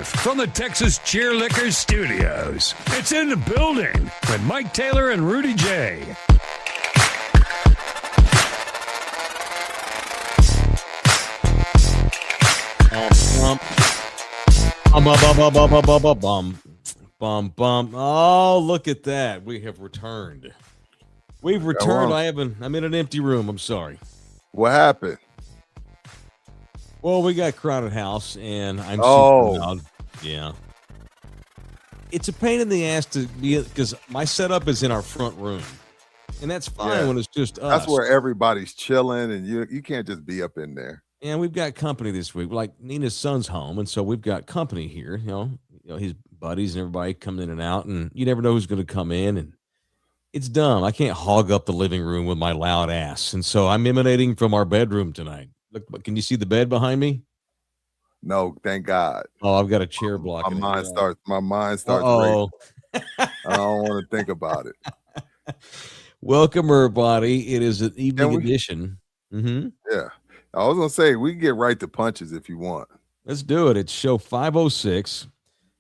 live from the Texas Cheerlickers Studios. It's In the Building with Mike Taylor and Rudy J. Oh, look at that. We have returned. We've returned. I'm in an empty room. I'm sorry. What happened? Well, we got crowded house, and I'm super loud. Yeah. It's a pain in the ass to be, because my setup is in our front room, and that's fine when it's just us. That's where everybody's chilling, and you can't just be up in there. And we've got company this week. Like Nina's son's home, and so we've got company here. You know, his buddies and everybody coming in and out, and you never know who's going to come in, and it's dumb. I can't hog up the living room with my loud ass, and so I'm emanating from our bedroom tonight. Look, can you see the bed behind me? No, thank God. Oh, I've got a chair blocking. My mind starts racing. I don't want to think about it. Welcome, everybody. It is an evening edition. Mm-hmm. Yeah. I was going to say, we can get right to punches if you want. Let's do it. It's show 506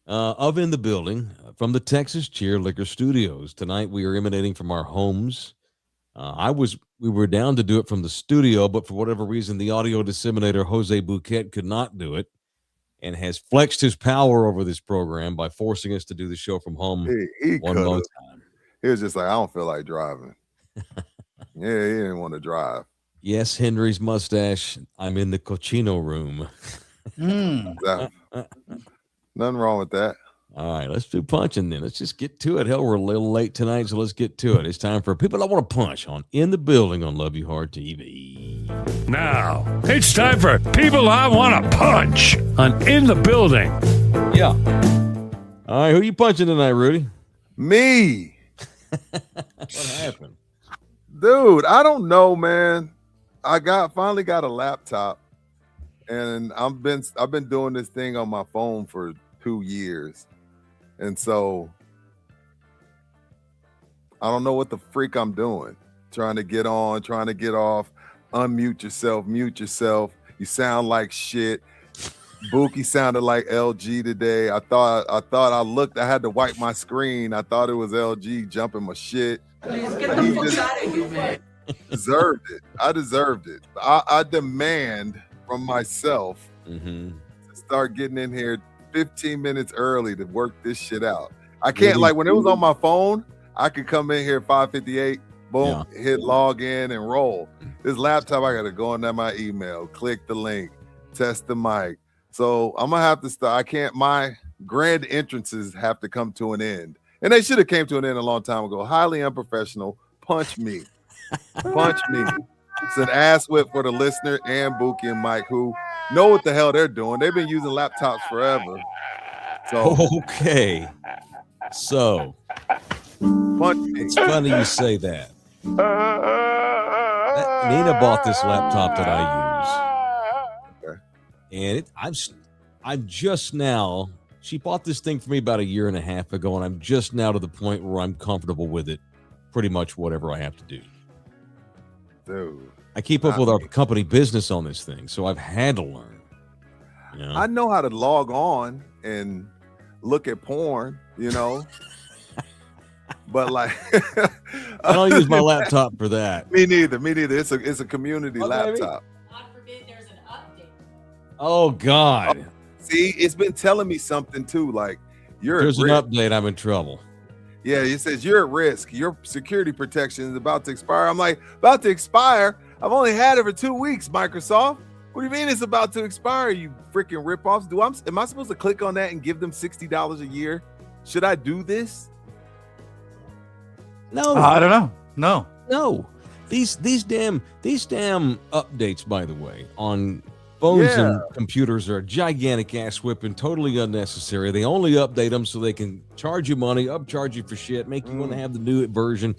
of In the Building from the Texas Cheerlicker Studios. Tonight, we are emanating from our homes. We were down to do it from the studio, but for whatever reason, the audio disseminator, Jose Bouquet, could not do it and has flexed his power over this program by forcing us to do the show from home one more time. He was just like, I don't feel like driving. He didn't want to drive. Yes, Henry's mustache. I'm in the cochino room. Nothing wrong with that. All right, let's do punching then. Let's just get to it. Hell, we're a little late tonight, so let's get to it. It's time for people that want to punch on In the Building on Love You Hard TV. Now, it's time for people I want to punch on In the Building. Yeah. All right, who are you punching tonight, Rudy? Me. What happened? Dude, I don't know, man. I finally got a laptop, and I've been doing this thing on my phone for 2 years. And so I don't know what the freak I'm doing. Trying to get on, trying to get off, unmute yourself, mute yourself. You sound like shit. Buki sounded like LG today. I had to wipe my screen. I thought it was LG jumping my shit. Please get the fuck out of here, man. Deserved it. I deserved it. I demand from myself to start getting in here 15 minutes early to work this shit out. I can't, like, when it was on my phone, I could come in here 5:58, boom, hit log in and roll. This laptop, I gotta go on my email, click the link, test the mic. So I'm gonna have to start. My grand entrances have to come to an end. And they should have came to an end a long time ago. Highly unprofessional. Punch me. Punch me. It's an ass whip for the listener and Buki and Mike, who know what the hell they're doing. They've been using laptops forever. So okay. So punch me. It's funny you say that. Nina bought this laptop that I use. Okay. And I'm just now, she bought this thing for me about 1.5 years ago, and I'm just now to the point where I'm comfortable with it, pretty much whatever I have to do. Dude, I keep up with our company business on this thing, so I've had to learn. You know? I know how to log on and look at porn, but like I don't use my laptop for that. Me neither. It's a community laptop. God forbid there's an update. Oh God. See, it's been telling me something too. Like there's an update, I'm in trouble. Yeah, it says you're at risk. Your security protection is about to expire. I'm like, about to expire? I've only had it for 2 weeks, Microsoft. What do you mean it's about to expire, you freaking ripoffs? Am I supposed to click on that and give them $60 a year? Should I do this? No. I don't know. No. These damn updates, by the way, on phones and computers are a gigantic ass whipping, totally unnecessary. They only update them so they can charge you money, upcharge you for shit, make you want to have the new version.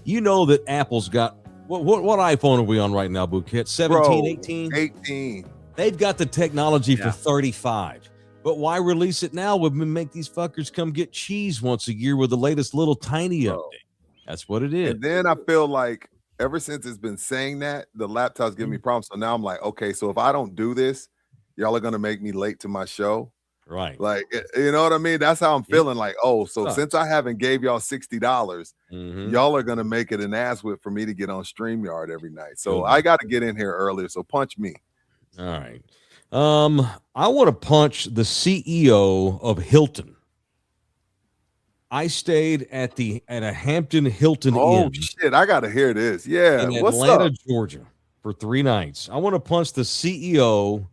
You know that Apple's got what iPhone are we on right now, Bouquet? 17, 18? 18. They've got the technology for 35. But why release it now when we make these fuckers come get cheese once a year with the latest little tiny update? That's what it is. And then I feel like ever since it's been saying that, the laptop's giving me problems. So now I'm like, okay, so if I don't do this, y'all are going to make me late to my show. Right. Like, you know what I mean? That's how I'm feeling. Like, oh, so Sucks. since I haven't gave y'all $60, Mhm. y'all are gonna make it an ass whip for me to get on StreamYard every night. So Good I one. got to get in here earlier. So punch me. All right. I want to punch the CEO of Hilton. I stayed at a Hampton Hilton Oh Inn shit, I gotta hear this. Yeah, in what's Atlanta, up? Georgia for 3 nights. I want to punch the CEO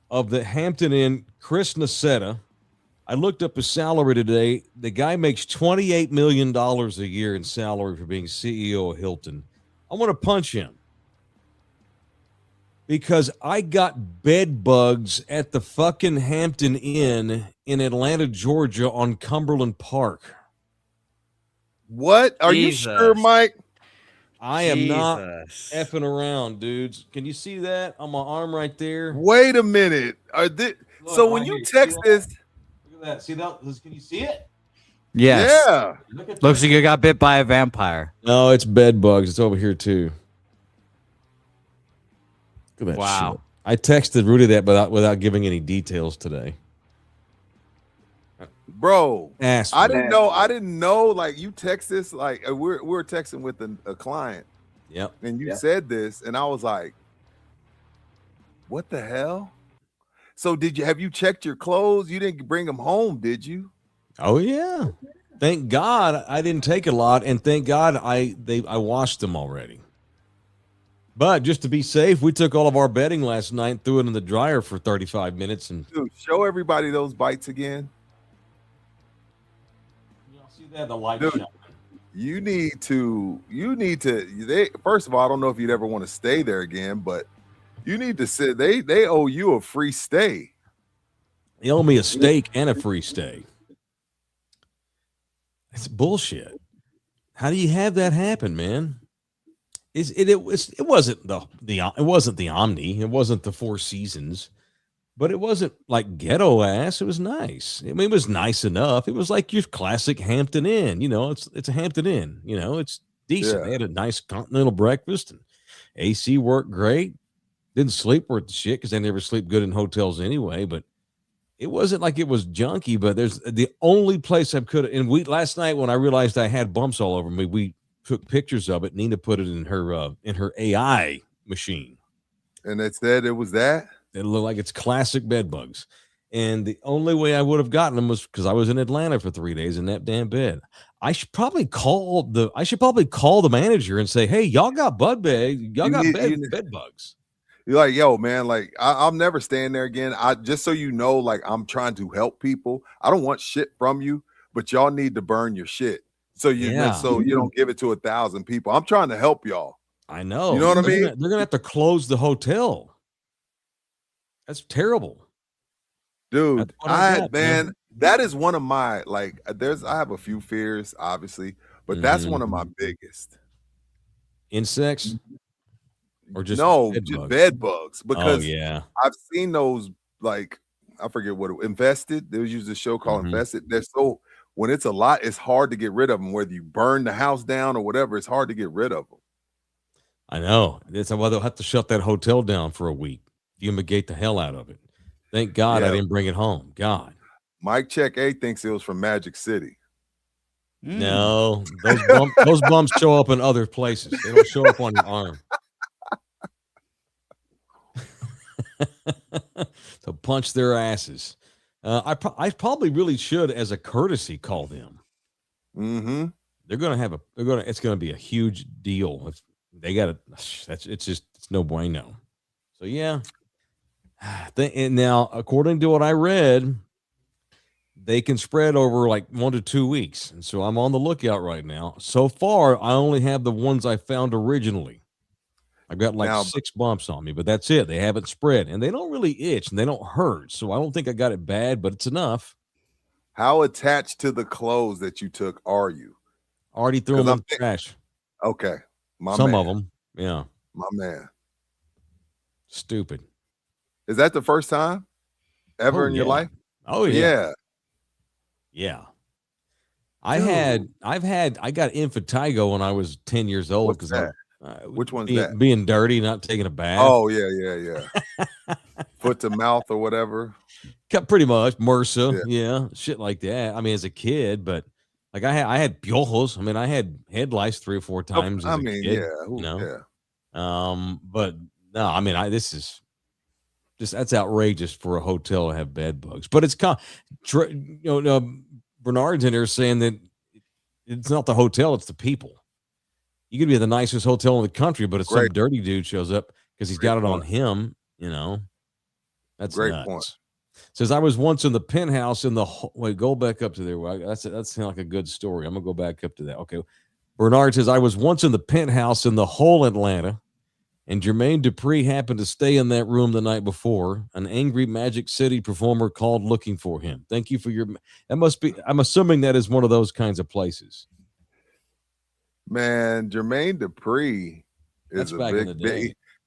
of the Hampton Inn, Chris Nassetta. I looked up his salary today. The guy makes $28 million a year in salary for being CEO of Hilton. I want to punch him because I got bed bugs at the fucking Hampton Inn in Atlanta, Georgia on Cumberland Park. What? Are you sure, Jesus. Mike? I am not Jesus. effing around, dudes. Can you see that on my arm right there? Wait a minute. Look, So when right you here. See text that? this, Look at that. See that? Can you see it? Yes. yeah. Look at Looks that. like you got bit by a vampire. No, it's bed bugs. It's over here too. Look at that Wow. shit. I texted Rudy that without giving any details today. Bro, Ass I me. didn't know. Like you text this, like we're texting with a client, Yep. and you said this, and I was like, "What the hell?" So have you checked your clothes? You didn't bring them home, did you? Oh yeah. Thank God I didn't take a lot, and thank God I washed them already. But just to be safe, we took all of our bedding last night and threw it in the dryer for 35 minutes. And Dude, show everybody those bites again. y'all see that? The light Dude, shine. You need to. First of all, I don't know if you'd ever want to stay there again, but you need to sit. They owe you a free stay. They owe me a steak and a free stay. It's bullshit. How do you have that happen, man? It wasn't the Omni, it wasn't the Four Seasons, but it wasn't like ghetto ass. It was nice. I mean, it was nice enough. It was like your classic Hampton Inn. You know, it's a Hampton Inn. You know, it's decent. Yeah. They had a nice continental breakfast and AC worked great. Didn't sleep worth the shit because they never sleep good in hotels anyway. But it wasn't like it was junky. But there's the only place I could. And last night when I realized I had bumps all over me, we took pictures of it. Nina put it in her AI machine, And it said it was that. it looked like it's classic bed bugs. And the only way I would have gotten them was because I was in Atlanta for 3 days in that damn bed. I should probably call the manager and say, "Hey, y'all got bed bugs." You're like, yo, man, like I'm never staying there again. I just so you know, like I'm trying to help people. I don't want shit from you, but y'all need to burn your shit. So you don't give it to 1,000 people. I'm trying to help y'all. I know. You know what I mean? They're gonna have to close the hotel. That's terrible. Dude, That's what I got, man. that is one of my I have a few fears, obviously, but that's one of my biggest. Insects or just bed bugs. Because yeah. I've seen those, like, I forget what Infested. There was used a show called Infested. They're so when it's a lot, it's hard to get rid of them. Whether you burn the house down or whatever, it's hard to get rid of them. I know. It's why they'll have to shut that hotel down for a week. Fumigate the hell out of it. Thank God I didn't bring it home. God. Mike Check A thinks it was from Magic City. No, those bumps show up in other places. They don't show up on your arm. So punch their asses. I probably really should, as a courtesy, call them. Mm-hmm. It's gonna be a huge deal if they got it. It's no bueno. So yeah. And now, according to what I read, they can spread over like 1 to 2 weeks. And so I'm on the lookout right now. So far, I only have the ones I found originally. I've got like 6 bumps on me, but that's it. They haven't spread and they don't really itch and they don't hurt. So I don't think I got it bad, but it's enough. How attached to the clothes that you took are you? Already threw them in the trash. Okay. Some of them. Yeah. My man. Stupid. Is that the first time ever in your life? Oh yeah. Yeah. I got impetigo when I was 10 years old. What's that? Which one's that? Being dirty, not taking a bath. Oh yeah. Foot to mouth or whatever. Pretty much MRSA, yeah, shit like that. I mean, as a kid, but like I had piojos. I mean, I had head lice 3 or 4 times as a kid. But no, I mean, this is just that's outrageous for a hotel to have bed bugs. But it's Bernard's in there saying that it's not the hotel, it's the people. You could be at the nicest hotel in the country, but if some dirty dude shows up because he's got it on him, that's great nuts. Point. Says I was once in the penthouse in the wait. Go back up to there. That's like a good story. I'm gonna go back up to that. Okay. Bernard says I was once in the penthouse in the whole Atlanta, and Jermaine Dupri happened to stay in that room the night before. An angry Magic City performer called looking for him. Thank you for your. That must be. I'm assuming that is one of those kinds of places. Man, Jermaine Dupri is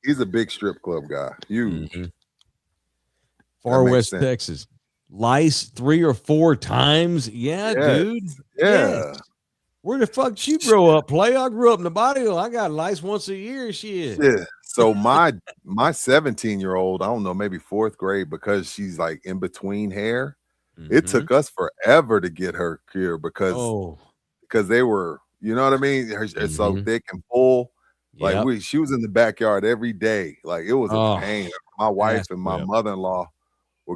he's a big strip club guy. Huge. Mm-hmm. Far West Texas. Lice 3 or 4 times. Yeah, dude. Yeah. Yes. Where the fuck did you grow up, play? I grew up in the body. I got lice once a year. Shit. Yeah. So my 17-year-old, I don't know, maybe 4th grade, because she's like in between hair. Mm-hmm. It took us forever to get her cured because they were, you know what I mean? It's so thick and full. Like she was in the backyard every day. Like it was a pain. My wife and my mother-in-law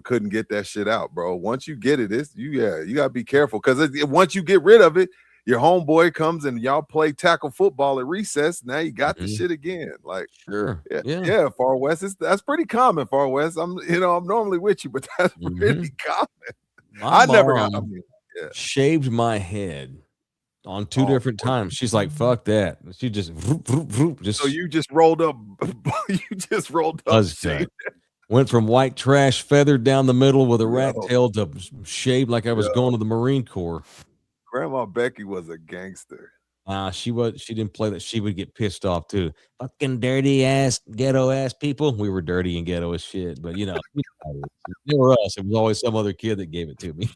couldn't get that shit out, bro. Once you get it, you gotta be careful because once you get rid of it, your homeboy comes and y'all play tackle football at recess. Now you got the shit again. Like yeah, Far West. That's pretty common. Far West. I'm normally with you, but that's pretty common. I never shaved my head on 2 different times. She's like, "Fuck that." She just so you just rolled up. Went from white trash feathered down the middle with a rat tail to shaved like I was going to the Marine Corps. Grandma Becky was a gangster. She didn't play that. She would get pissed off too. Fucking dirty ass, ghetto ass people. We were dirty and ghetto as shit, but it were us. It was always some other kid that gave it to me.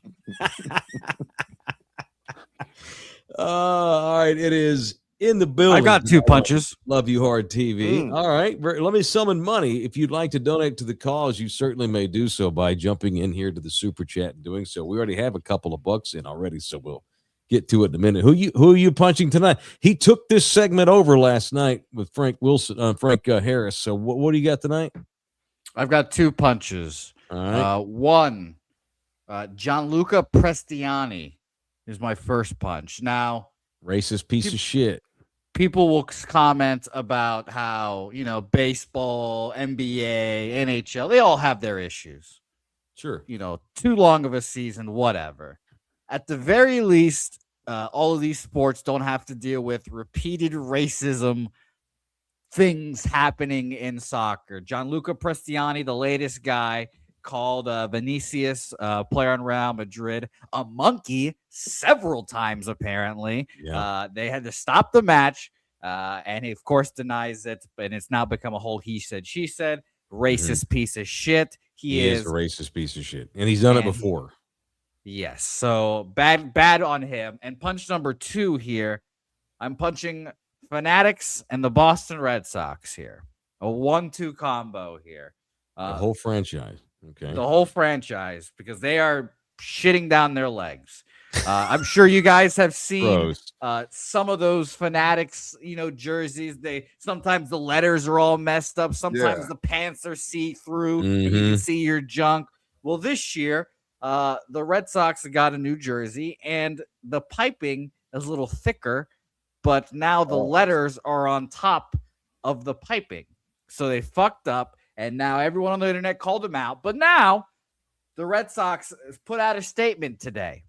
All right, it is in the building. I got 2 punches. Love You Hard TV. All right, let me summon money. If you'd like to donate to the cause, you certainly may do so by jumping in here to the super chat and doing so. We already have a couple of bucks in already, so we'll get to it in a minute. Who are you punching tonight? He took this segment over last night with Frank Harris. So what do you got tonight? I've got 2 punches. All right. One, Gianluca Prestiani is my first punch. Now, racist piece of shit. People will comment about how, baseball, NBA, NHL, they all have their issues. Sure. Too long of a season, whatever. At the very least, all of these sports don't have to deal with repeated racism things happening in soccer. Gianluca Prestiani, the latest guy, called Vinicius, player on Real Madrid, a monkey several times, apparently. Yeah. They had to stop the match, and he, of course, denies it, but it's now become a whole he said, she said, racist piece of shit. He is a racist piece of shit, and he's done it before. Yes, so bad on him. And punch number 2 here, I'm punching Fanatics and the Boston Red Sox here. A 1-2 combo here. The whole franchise. Okay. The whole franchise, because they are shitting down their legs. I'm sure you guys have seen some of those Fanatics, jerseys. Sometimes the letters are all messed up. Sometimes the pants are see-through. You can see your junk. Well, this year, the Red Sox got a new jersey, and the piping is a little thicker, but now the letters are on top of the piping. So they fucked up. And now everyone on the internet called him out. But now the Red Sox put out a statement today,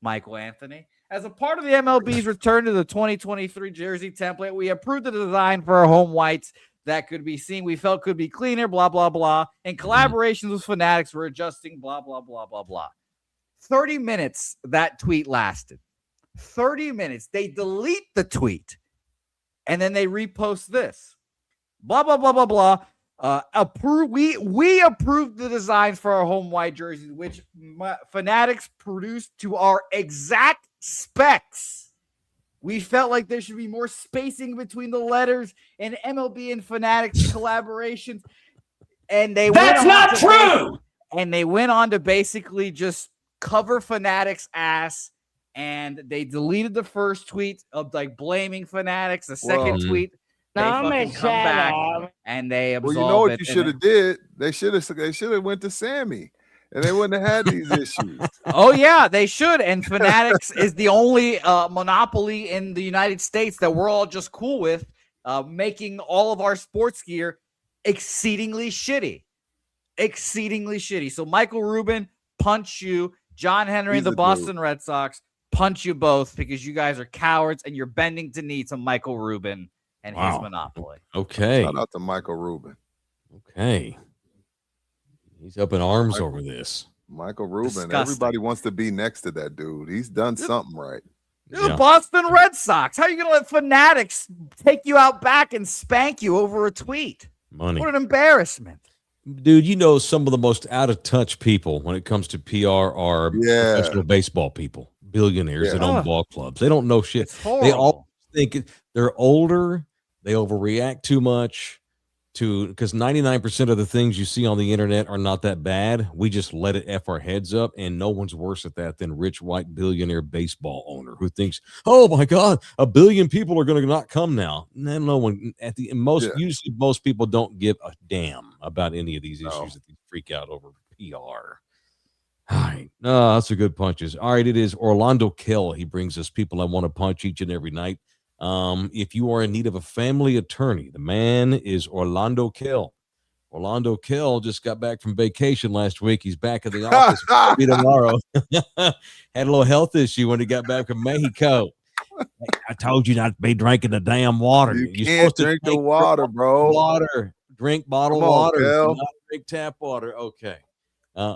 Michael Anthony. As a part of the MLB's return to the 2023 jersey template, we approved the design for our home whites that could be seen, we felt could be cleaner, blah, blah, blah. In collaborations with Fanatics, we're adjusting, blah, blah, blah, blah, blah. 30 minutes that tweet lasted. 30 minutes. They delete the tweet. And then they repost this. Blah, blah, blah, blah, blah. We approved the designs for our home white jerseys, which Fanatics produced to our exact specs. We felt like there should be more spacing between the letters and MLB and Fanatics collaborations. And they That's not true. And they went on to basically just cover Fanatics' ass, and they deleted the first tweet of like blaming Fanatics. The second tweet, they fucking come back and they absolve it. Well, you know what you should have did? They should have went to Sammy, and they wouldn't have had these issues. Oh yeah, they should. And Fanatics is the only monopoly in the United States that we're all just cool with, making all of our sports gear exceedingly shitty. So Michael Rubin, punch you. John Henry and the Boston Red Sox, punch you both because you guys are cowards and you're bending to knee to Michael Rubin and his monopoly. Okay. Shout out to Michael Rubin. Okay. He's up in arms over this. Michael Rubin. Disgusting. Everybody wants to be next to that dude. He's done something right. You're the Boston Red Sox. How are you going to let Fanatics take you out back and spank you over a tweet? Money. What an embarrassment. Dude, you know some of the most out-of-touch people when it comes to PR are professional baseball people, billionaires that own ball clubs. They don't know shit. They all think they're older. They overreact too much because 99% of the things you see on the internet are not that bad. We just let it F our heads up, and no one's worse at that than rich white billionaire baseball owner who thinks, oh my God, 1 billion people are going to not come now. No one usually most people don't give a damn about any of these issues that they freak out over PR. All right. No, that's a good punches. All right. It is Orlando Kell. He brings us people I want to punch each and every night. If you are in need of a family attorney, the man is Orlando Kell. Orlando Kell just got back from vacation last week. He's back in the office tomorrow. Had a little health issue when he got back from Mexico. I told you not to be drinking the damn water. You're supposed to drink the water, bro. Drink bottled water. Not drink tap water. Okay.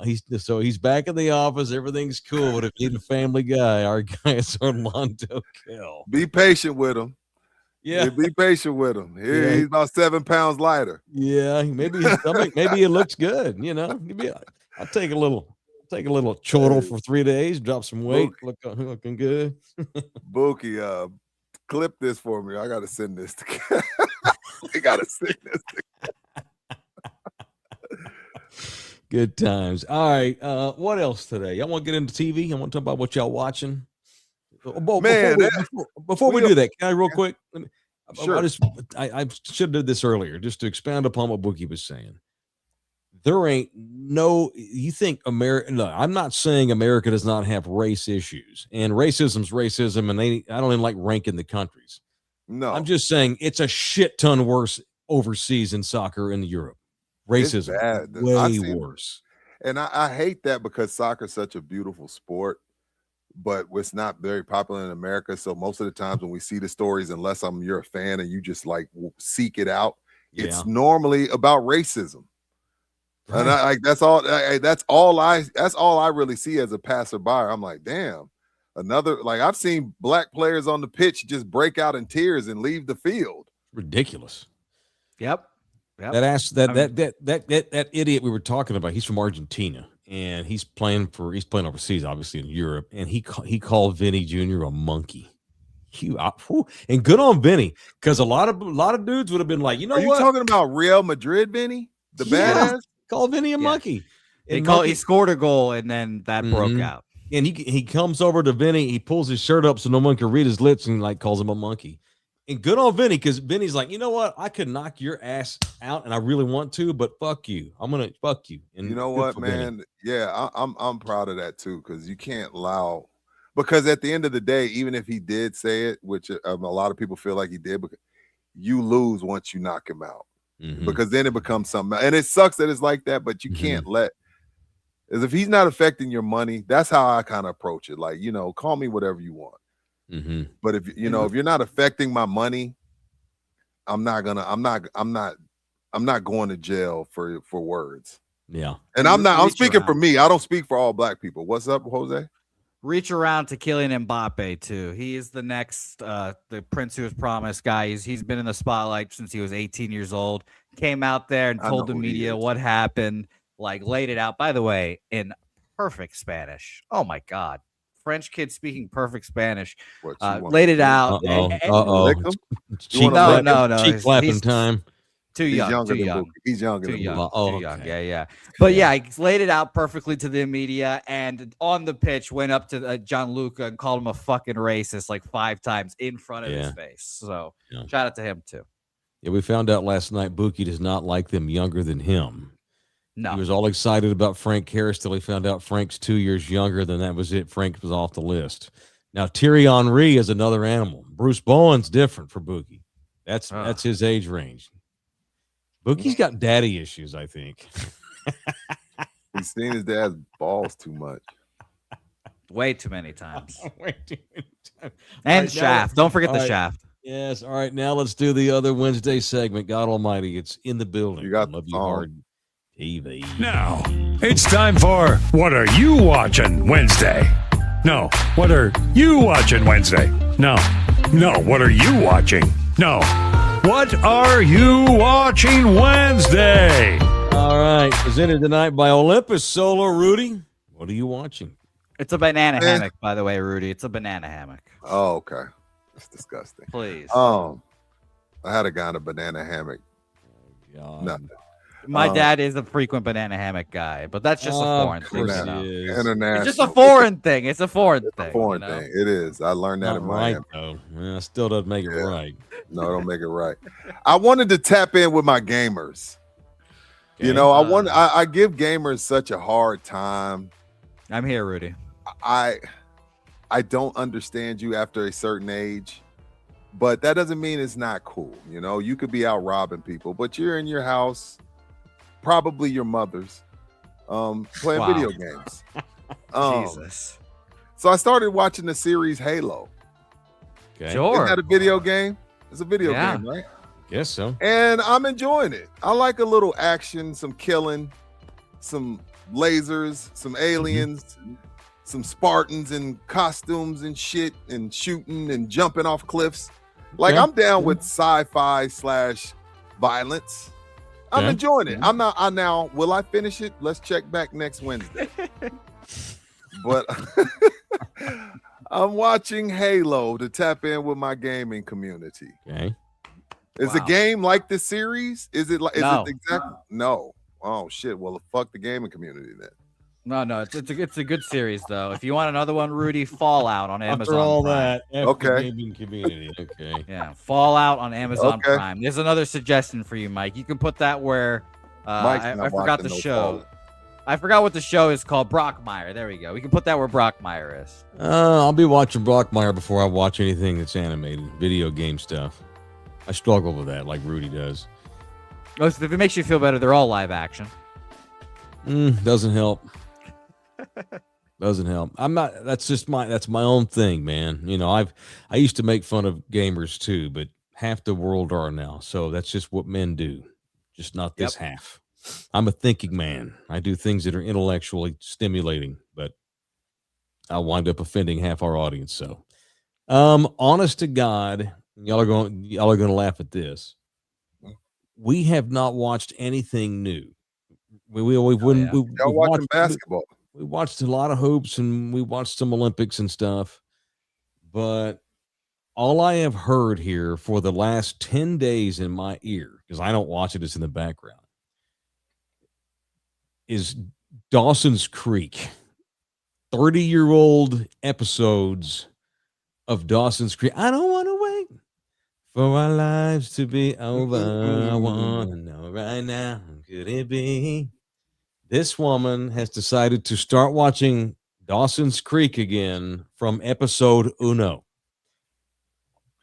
He's back in the office. Everything's cool. But if you need a family guy, our guy is Orlando Kell. Be patient with him. Yeah, be patient with him. He's about 7 pounds lighter. Yeah, maybe his stomach. Maybe it looks good. You know, I'll take a little chortle for 3 days, drop some weight, looking good. Bookie, clip this for me. I gotta send this to. I gotta send this to. Good times. All right. What else today? I want to get into TV. I want to talk about what y'all watching. Before we do that, can I real quick? Sure. I should have did this earlier just to expand upon what Bookie was saying. There ain't you think America? No, I'm not saying America does not have race issues, and racism's racism, and I don't even like ranking the countries. No, I'm just saying it's a shit ton worse overseas in soccer in Europe. Racism way worse. And I hate that because soccer is such a beautiful sport, but it's not very popular in America. So most of the times when we see the stories, unless you're a fan and you just like seek it out, it's normally about racism. Right. And that's all I really see as a passerby. I'm like, damn, I've seen black players on the pitch just break out in tears and leave the field. Ridiculous. Yep. That idiot we were talking about, he's from Argentina and he's playing overseas, obviously in Europe, and he called Vinny Jr. a monkey. And good on Vinny, because a lot of dudes would have been like, you know what? Are you talking about Real Madrid Vinny? The badass? Called Vinny a monkey. He scored a goal and then that broke out. And he comes over to Vinny, he pulls his shirt up so no one can read his lips and like calls him a monkey. And good on Vinny, because Vinny's like, you know what? I could knock your ass out, and I really want to, but fuck you. I'm gonna fuck you. And you know what, man? Vinny. Yeah, I'm proud of that too, because you can't allow. Because at the end of the day, even if he did say it, which a lot of people feel like he did, because you lose once you knock him out, because then it becomes something. And it sucks that it's like that, but you can't let. As if he's not affecting your money, that's how I kind of approach it. Like, call me whatever you want. But if you're not affecting my money, I'm not going to jail for words. Yeah. And I'm speaking for me. I don't speak for all black people. What's up, Jose? Reach around to Kylian Mbappe too. He is the next the Prince who was promised guy. He's been in the spotlight since he was 18 years old. Came out there and told the media what happened, like laid it out, by the way, in perfect Spanish. Oh my God. French kid speaking perfect Spanish, laid it out. No. Cheek clapping time. Too He's young. younger Too than young. Bookie. He's younger Too than young. Bookie. Oh, Too young. okay. Yeah. But yeah, he laid it out perfectly to the media, and on the pitch went up to Gianluca and called him a fucking racist like 5 times in front of his face. So shout out to him too. Yeah, we found out last night Buki does not like them younger than him. No. He was all excited about Frank Harris till he found out Frank's 2 years younger. Then that was it. Frank was off the list. Now Thierry Henry is another animal. Bruce Bowen's different for Buki. That's his age range. Bookie's got daddy issues, I think. He's seen his dad's balls too much. Way too many times. Way too many times. And right, shaft. Don't forget the shaft. Yes. All right. Now let's do the other Wednesday segment. God Almighty, it's in the building. You got Love the You Hard TV. Now, it's time for What Are You Watching Wednesday? No, what are you watching Wednesday? No, what are you watching? No, what are you watching Wednesday? All right. Presented tonight by Olympus Solar. Rudy, what are you watching? It's a banana hammock, by the way, Rudy. It's a banana hammock. Oh, okay. That's disgusting. Please. I had a guy in a banana hammock. Nothing. My dad is a frequent banana hammock guy, but that's just a foreign thing. International. It's just a foreign thing. It's a foreign thing. Foreign thing. It is. I learned that in Miami. Right, though. Yeah, still doesn't make it right. No, don't make it right. I wanted to tap in with my gamers. Okay. You know, I give gamers such a hard time. I'm here, Rudy. I don't understand you after a certain age, but that doesn't mean it's not cool. You know, you could be out robbing people, but you're in your house, probably your mother's, playing video games. Jesus. So I started watching the series Halo. Okay. Sure. Isn't that a video game? It's a video game, right? Guess so. And I'm enjoying it. I like a little action, some killing, some lasers, some aliens, some Spartans in costumes and shit, and shooting and jumping off cliffs. Like, I'm down with sci-fi / violence. I'm enjoying it. Now, will I finish it? Let's check back next Wednesday. But I'm watching Halo to tap in with my gaming community. Okay. Is a game like this series? Is it like? Is it exactly? No. Oh shit. Well, fuck the gaming community then. No, it's a good series though. If you want another one, Rudy, Fallout on Amazon. After all Prime. that, okay. Gaming community. Okay. Yeah, Fallout on Amazon Prime. There's another suggestion for you, Mike. You can put that where I forgot the show. I forgot what the show is called. Brockmire. There we go. We can put that where Brockmire is. I'll be watching Brockmire before I watch anything that's animated, video game stuff. I struggle with that, like Rudy does. Oh, so if it makes you feel better, they're all live action. Doesn't help. Doesn't help. I'm not. That's my own thing, man. You know, I used to make fun of gamers too, but half the world are now. So that's just what men do. Just not this half. I'm a thinking man. I do things that are intellectually stimulating, but I'll wind up offending half our audience. So, honest to God, y'all are going to laugh at this. We have not watched anything new. Y'all watching basketball. We watched a lot of hoops and we watched some Olympics and stuff, but all I have heard here for the last 10 days in my ear, because I don't watch it, it's in the background, is Dawson's Creek. 30-year-old episodes of Dawson's Creek. I don't want to wait for our lives to be over. I want to know right now, could it be? This woman has decided to start watching Dawson's Creek again from episode uno.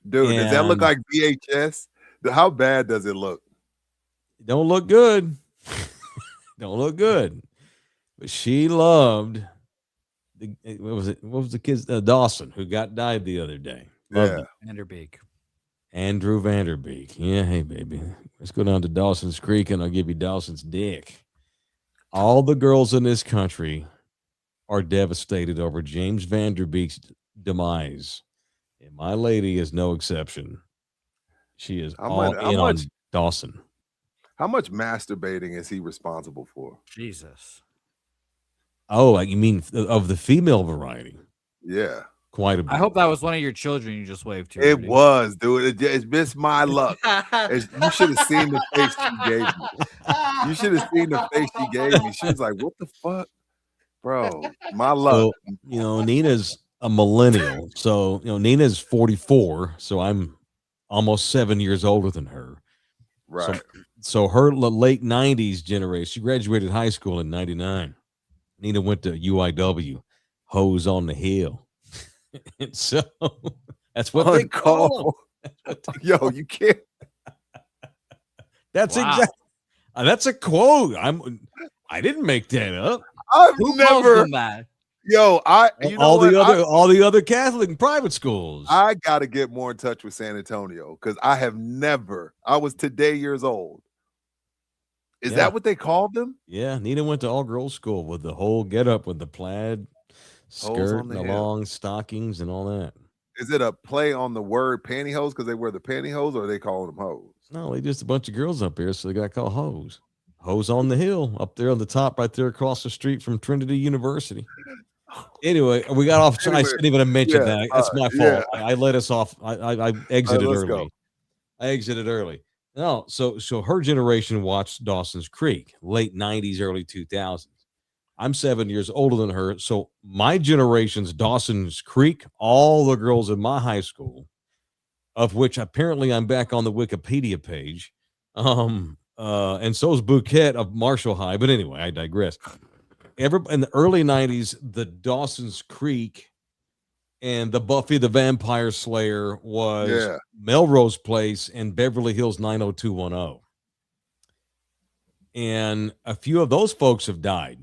Dude, does that look like VHS? How bad does it look? Don't look good. Don't look good. But she loved what was the kid's Dawson, who died the other day. Andrew Vanderbeek. Yeah, hey baby. Let's go down to Dawson's Creek and I'll give you Dawson's dick. All the girls in this country are devastated over James Vanderbeek's demise. And my lady is no exception. She is on Dawson. How much masturbating is he responsible for? Jesus. Oh, you mean of the female variety? Yeah. quite a bit. I hope that was one of your children you just waved to. It Rudy. was, dude. It's missed my luck. You should have seen the face she gave me. You should have seen the face she gave me. She was like, "What the fuck, bro? My luck." So, Nina's a millennial. So, Nina's 44. So I'm almost 7 years older than her. Right. So her late 90s generation, she graduated high school in 99. Nina went to UIW, Hose on the Hill. And so that's what they call them. Yo, you can't. That's exactly. That's a quote. I didn't make that up. I've Who never. calls them that? Yo, all the other Catholic and private schools. I got to get more in touch with San Antonio because I have never. I was today years old. Is that what they called them? Yeah, Nina went to all girls school with the whole get up with the plaid skirt and the long stockings and all that. Is it a play on the word pantyhose because they wear the pantyhose, or are they calling them hoes? No, they just a bunch of girls up here, so they got called Hose. Hose on the Hill, up there on the top, right there across the street from Trinity University. Anyway, we got off. I didn't even mention that. That's my fault. Yeah. I let us off. I exited early. Go. I exited early. No, so her generation watched Dawson's Creek, late 90s, early 2000s. I'm 7 years older than her. So my generation's Dawson's Creek, all the girls in my high school, of which apparently I'm back on the Wikipedia page. And so is Bouquet of Marshall High. But anyway, I digress. In the early 90s, the Dawson's Creek and the Buffy the Vampire Slayer was Melrose Place and Beverly Hills 90210. And a few of those folks have died.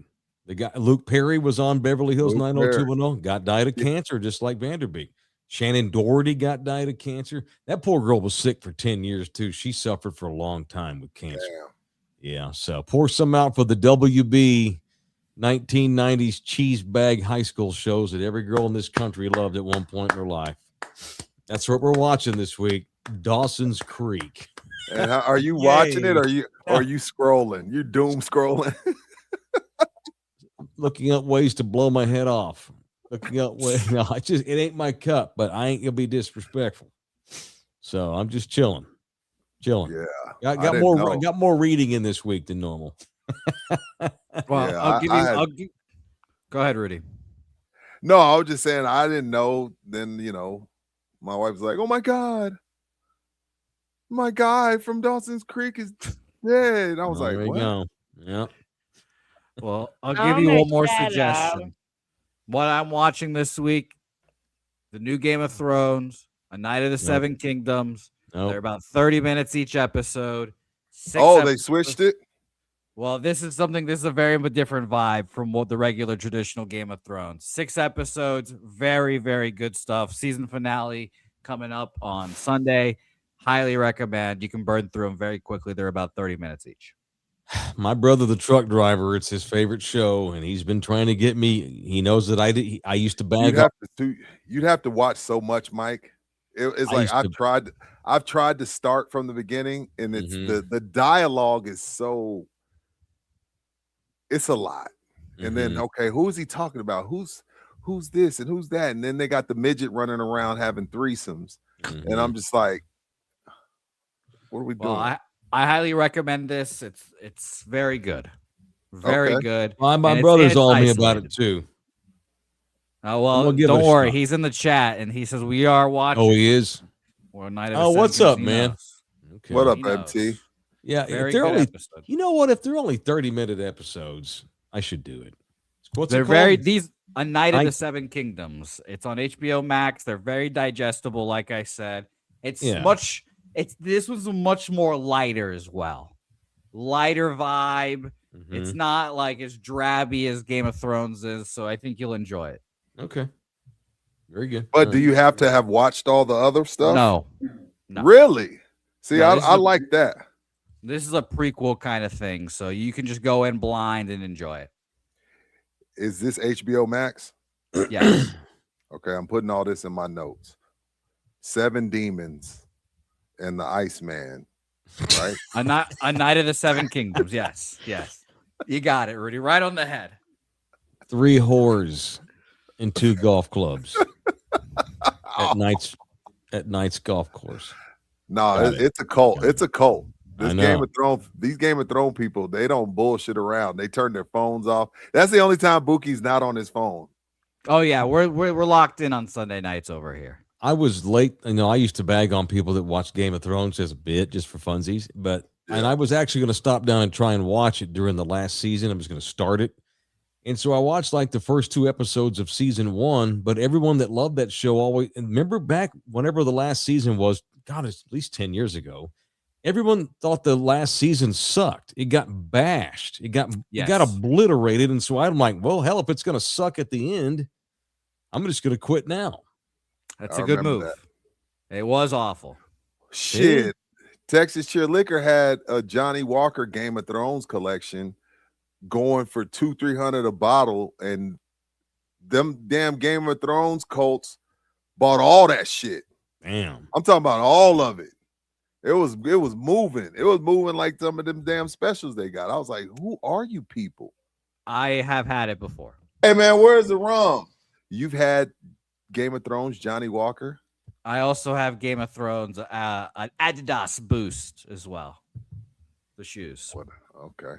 The guy Luke Perry was on Beverly Hills 90210, died of cancer, just like Vanderbeek. Shannon Doherty died of cancer. That poor girl was sick for 10 years too. She suffered for a long time with cancer. Damn. Yeah, so pour some out for the WB 1990s cheese bag high school shows that every girl in this country loved at one point in her life. That's what we're watching this week. Dawson's Creek. And are you watching it? Or are you scrolling? You doom scrolling? Looking up ways to blow my head off. Looking up ways. No, it ain't my cup, but I ain't gonna be disrespectful. So I'm just chilling. Yeah. Got more reading in this week than normal. Well, go ahead, Rudy. No, I was just saying I didn't know. Then my wife was like, "Oh my god, my guy from Dawson's Creek is dead." And I was like, "What?" Go. Yeah. Well, I'll give you one more suggestion. What I'm watching this week: the new Game of Thrones, A Night of the Seven Kingdoms. They're about 30 minutes each episode. They switched it. Well, this is a very different vibe from what the regular traditional Game of Thrones. 6 episodes, very, very good stuff. Season finale coming up on Sunday. Highly recommend. You can burn through them very quickly. They're about 30 minutes each. My brother, the truck driver, it's his favorite show, and he's been trying to get me. He knows that I used to bag up. You'd have to watch so much, Mike. It's like I've tried to start from the beginning, and it's the dialogue is so. It's a lot. And then, okay, who is he talking about? Who's this and who's that? And then they got the midget running around having threesomes. And I'm just like, what are we doing? Well, I highly recommend this. It's very good. Very good. Well, my brother's told me about it too. Oh, well, don't worry. He's in the chat and he says we are watching. Oh, he is? What's up, man? Okay. What up, MT? Yeah, if they're only, you know what? If they're only 30-minute episodes, I should do it. A Night of the Seven Kingdoms. It's on HBO Max. They're very digestible, like I said. This was much more lighter as well. Lighter vibe. It's not like as drabby as Game of Thrones is, so I think you'll enjoy it. Okay. Very good. But do you have to have watched all the other stuff? No. Really? See, I like that. This is a prequel kind of thing, so you can just go in blind and enjoy it. Is this HBO Max? Yes. Okay, I'm putting all this in my notes. 7 demons and the Iceman, right? A Night of the Seven Kingdoms. Yes. You got it, Rudy. Right on the head. 3 whores and 2 golf clubs. at Knight's golf course. No, it's a cult. It's a cult. These Game of Thrones people, they don't bullshit around. They turn their phones off. That's the only time Bookie's not on his phone. Oh yeah, we're locked in on Sunday nights over here. I was late. I used to bag on people that watch Game of Thrones as a bit, just for funsies. And I was actually going to stop down and try and watch it during the last season. I was going to start it. And so I watched like the first 2 episodes of season 1, but everyone that loved that show always, and remember back whenever the last season was, God, it's at least 10 years ago, everyone thought the last season sucked. It got bashed. It got obliterated. And so I'm like, well, hell, if it's going to suck at the end, I'm just going to quit now. That's a good move. It was awful. Shit. Yeah. Texas Cheer Liquor had a Johnny Walker Game of Thrones collection going for $200-300 a bottle, and them damn Game of Thrones cults bought all that shit. Damn. I'm talking about all of it. It was moving. It was moving like some of them damn specials they got. I was like, who are you people? I have had it before. Hey man, where's the rum? You've had Game of Thrones Johnny Walker? I also have Game of Thrones an Adidas Boost as well. The shoes. Okay.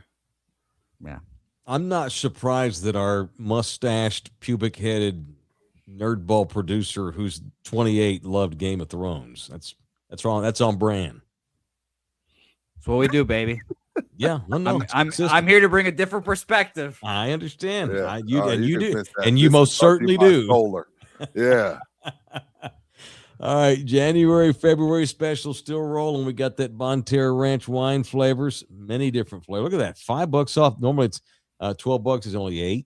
Yeah. I'm not surprised that our mustached, pubic-headed nerdball producer who's 28 loved Game of Thrones. That's wrong. That's on brand. That's what we do, baby. Yeah, I'm here to bring a different perspective. I understand. Yeah. You do, and you most certainly do. Solar. Yeah. All right, January, February special still rolling. We got that Bonterra Ranch wine flavors, many different flavors. Look at that, $5 off. Normally it's $12. It's only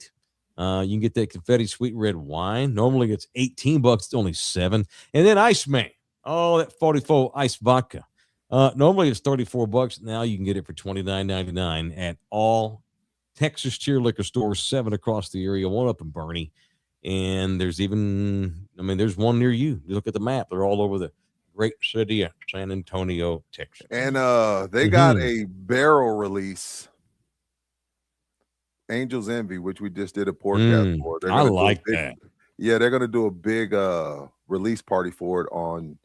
$8. You can get that confetti sweet red wine. Normally it's $18. It's only $7. And then Iceman. Oh, that 44 ice vodka. Normally it's $34. Now you can get it for $29.99 at all Texas Cheer liquor stores, 7 across the area, 1 up in Bernie. And there's there's one near you. You look at the map; they're all over the great city of San Antonio, Texas. And they got a barrel release, Angel's Envy, which we just did a podcast for. I like that. Yeah, they're gonna do a big release party for it on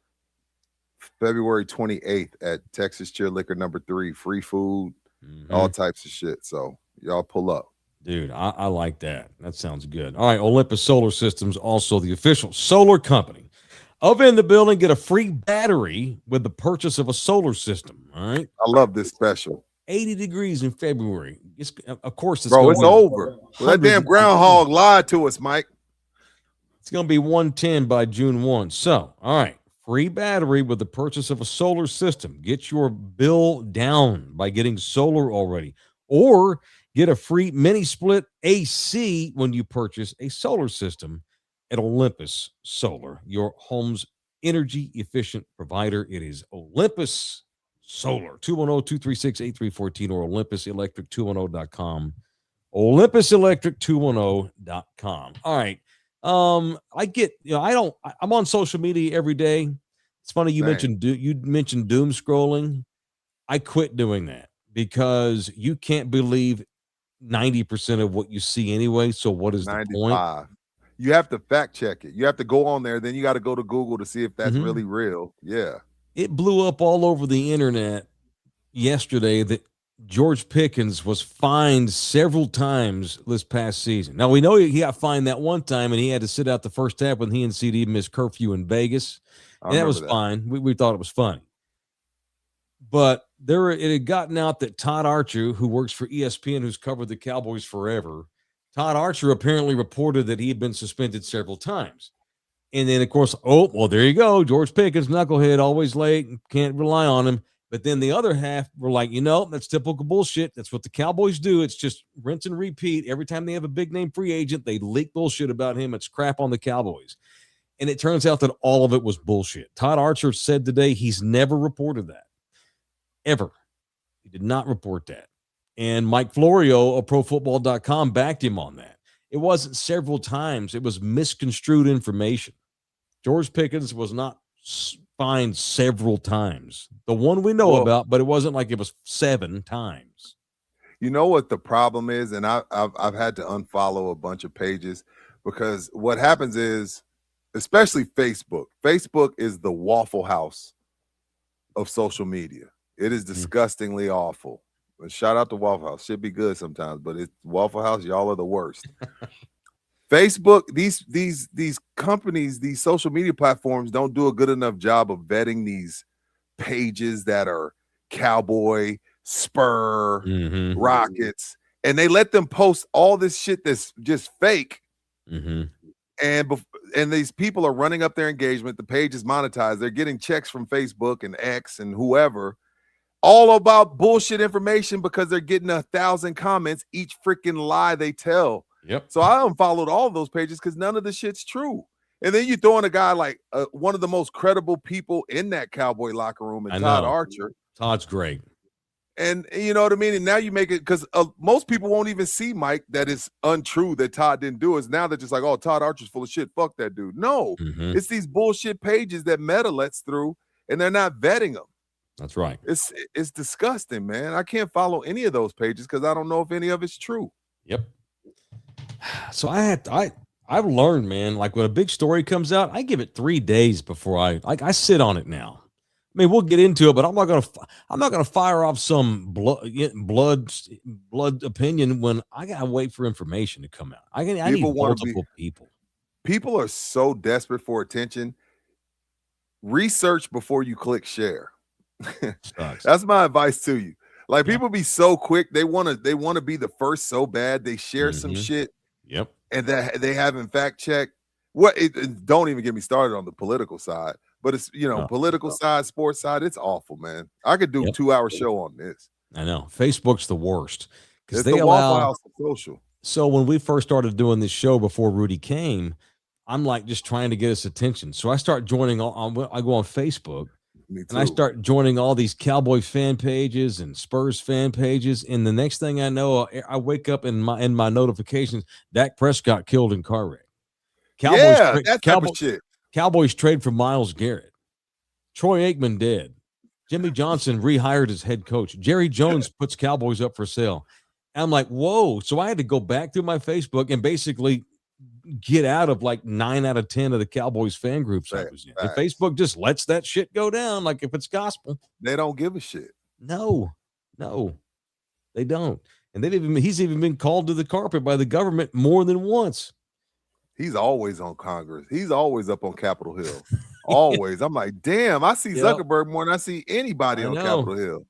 February 28th at Texas Cheer Liquor number 3. Free food, all types of shit. So y'all pull up. Dude, I like that. That sounds good. All right, Olympus Solar Systems, also the official solar company. Over in the building, get a free battery with the purchase of a solar system. All right. I love this special. 80 degrees in February. It's over. Well, that damn groundhog lied to us, Mike. It's going to be 110 by June 1. So, all right, free battery with the purchase of a solar system. Get your bill down by getting solar already. Or get a free mini split AC when you purchase a solar system at Olympus Solar, your home's energy efficient provider. It is Olympus Solar, 210-236-8314 or olympuselectric210.com. olympuselectric210.com. All right. I'm on social media every day. It's funny you mentioned doom scrolling. I quit doing that because you can't believe 90% of what you see anyway. So what is 95. The point? You have to fact check it. You have to go on there. Then you got to go to Google to see if that's really real. Yeah. It blew up all over the internet yesterday that George Pickens was fined several times this past season. Now we know he got fined that one time and he had to sit out the first half when he and CD missed curfew in Vegas. And that was fine. We thought it was funny. But it had gotten out that Todd Archer, who works for ESPN, who's covered the Cowboys forever, Todd Archer apparently reported that he had been suspended several times. And then, of course, there you go. George Pickens, knucklehead, always late, can't rely on him. But then the other half were like, that's typical bullshit. That's what the Cowboys do. It's just rinse and repeat. Every time they have a big-name free agent, they leak bullshit about him. It's crap on the Cowboys. And it turns out that all of it was bullshit. Todd Archer said today he's never reported that. Ever. He did not report that. And Mike Florio of ProFootball.com backed him on that. It wasn't several times. It was misconstrued information. George Pickens was not fined several times. The one we know about, but it wasn't like it was 7 times. You know what the problem is? And I've had to unfollow a bunch of pages because what happens is especially Facebook. Facebook is the Waffle House of social media. It is disgustingly awful. But shout out to Waffle House. Should be good sometimes, but it's Waffle House. Y'all are the worst. Facebook, these companies, these social media platforms don't do a good enough job of vetting these pages that are Cowboy, Spur, Rockets, and they let them post all this shit that's just fake. And these people are running up their engagement. The page is monetized. They're getting checks from Facebook and X and whoever, all about bullshit information because they're getting 1,000 comments each freaking lie they tell. Yep. So I unfollowed all of those pages because none of the shit's true. And then you throw in a guy like one of the most credible people in that Cowboy locker room, and Todd Archer. Todd's great. And you know what I mean? And now you make it, because most people won't even see, Mike, that it's untrue that Todd didn't do it. Now they're just like, oh, Todd Archer's full of shit. Fuck that dude. No, it's these bullshit pages that Meta lets through, and they're not vetting them. That's right. It's disgusting, man. I can't follow any of those pages because I don't know if any of it's true. Yep. So I've learned, man, like when a big story comes out, I give it 3 days before I sit on it now. I mean, we'll get into it, but I'm not gonna fire off some blood opinion when I gotta wait for information to come out. I need multiple people. People are so desperate for attention. Research before you click share. That's my advice to you. Like, people be so quick, they want to be the first so bad they share some shit. Yep. And that they haven't fact checked. Don't even get me started on the political side. But it's, political side, sports side, it's awful, man. I could do a 2-hour show on this. I know. Facebook's the worst. Because they allow Waffle House of social. So when we first started doing this show before Rudy came, I'm like just trying to get us attention. So I start joining I go on Facebook. And I start joining all these Cowboy fan pages and Spurs fan pages. And the next thing I know, I wake up in my notifications, Dak Prescott killed in car wreck. That type of shit. Cowboys trade for Myles Garrett. Troy Aikman dead. Jimmy Johnson rehired as head coach. Jerry Jones puts Cowboys up for sale. And I'm like, whoa. So I had to go back through my Facebook and basically get out of like 9 out of 10 of the Cowboys fan groups I was in. And Facebook just lets that shit go down like if it's gospel. They don't give a shit. No, they don't. And he's even been called to the carpet by the government more than once. He's always on Congress. He's always up on Capitol Hill. Always. I'm like, damn, I see Zuckerberg more than I see anybody on Capitol Hill.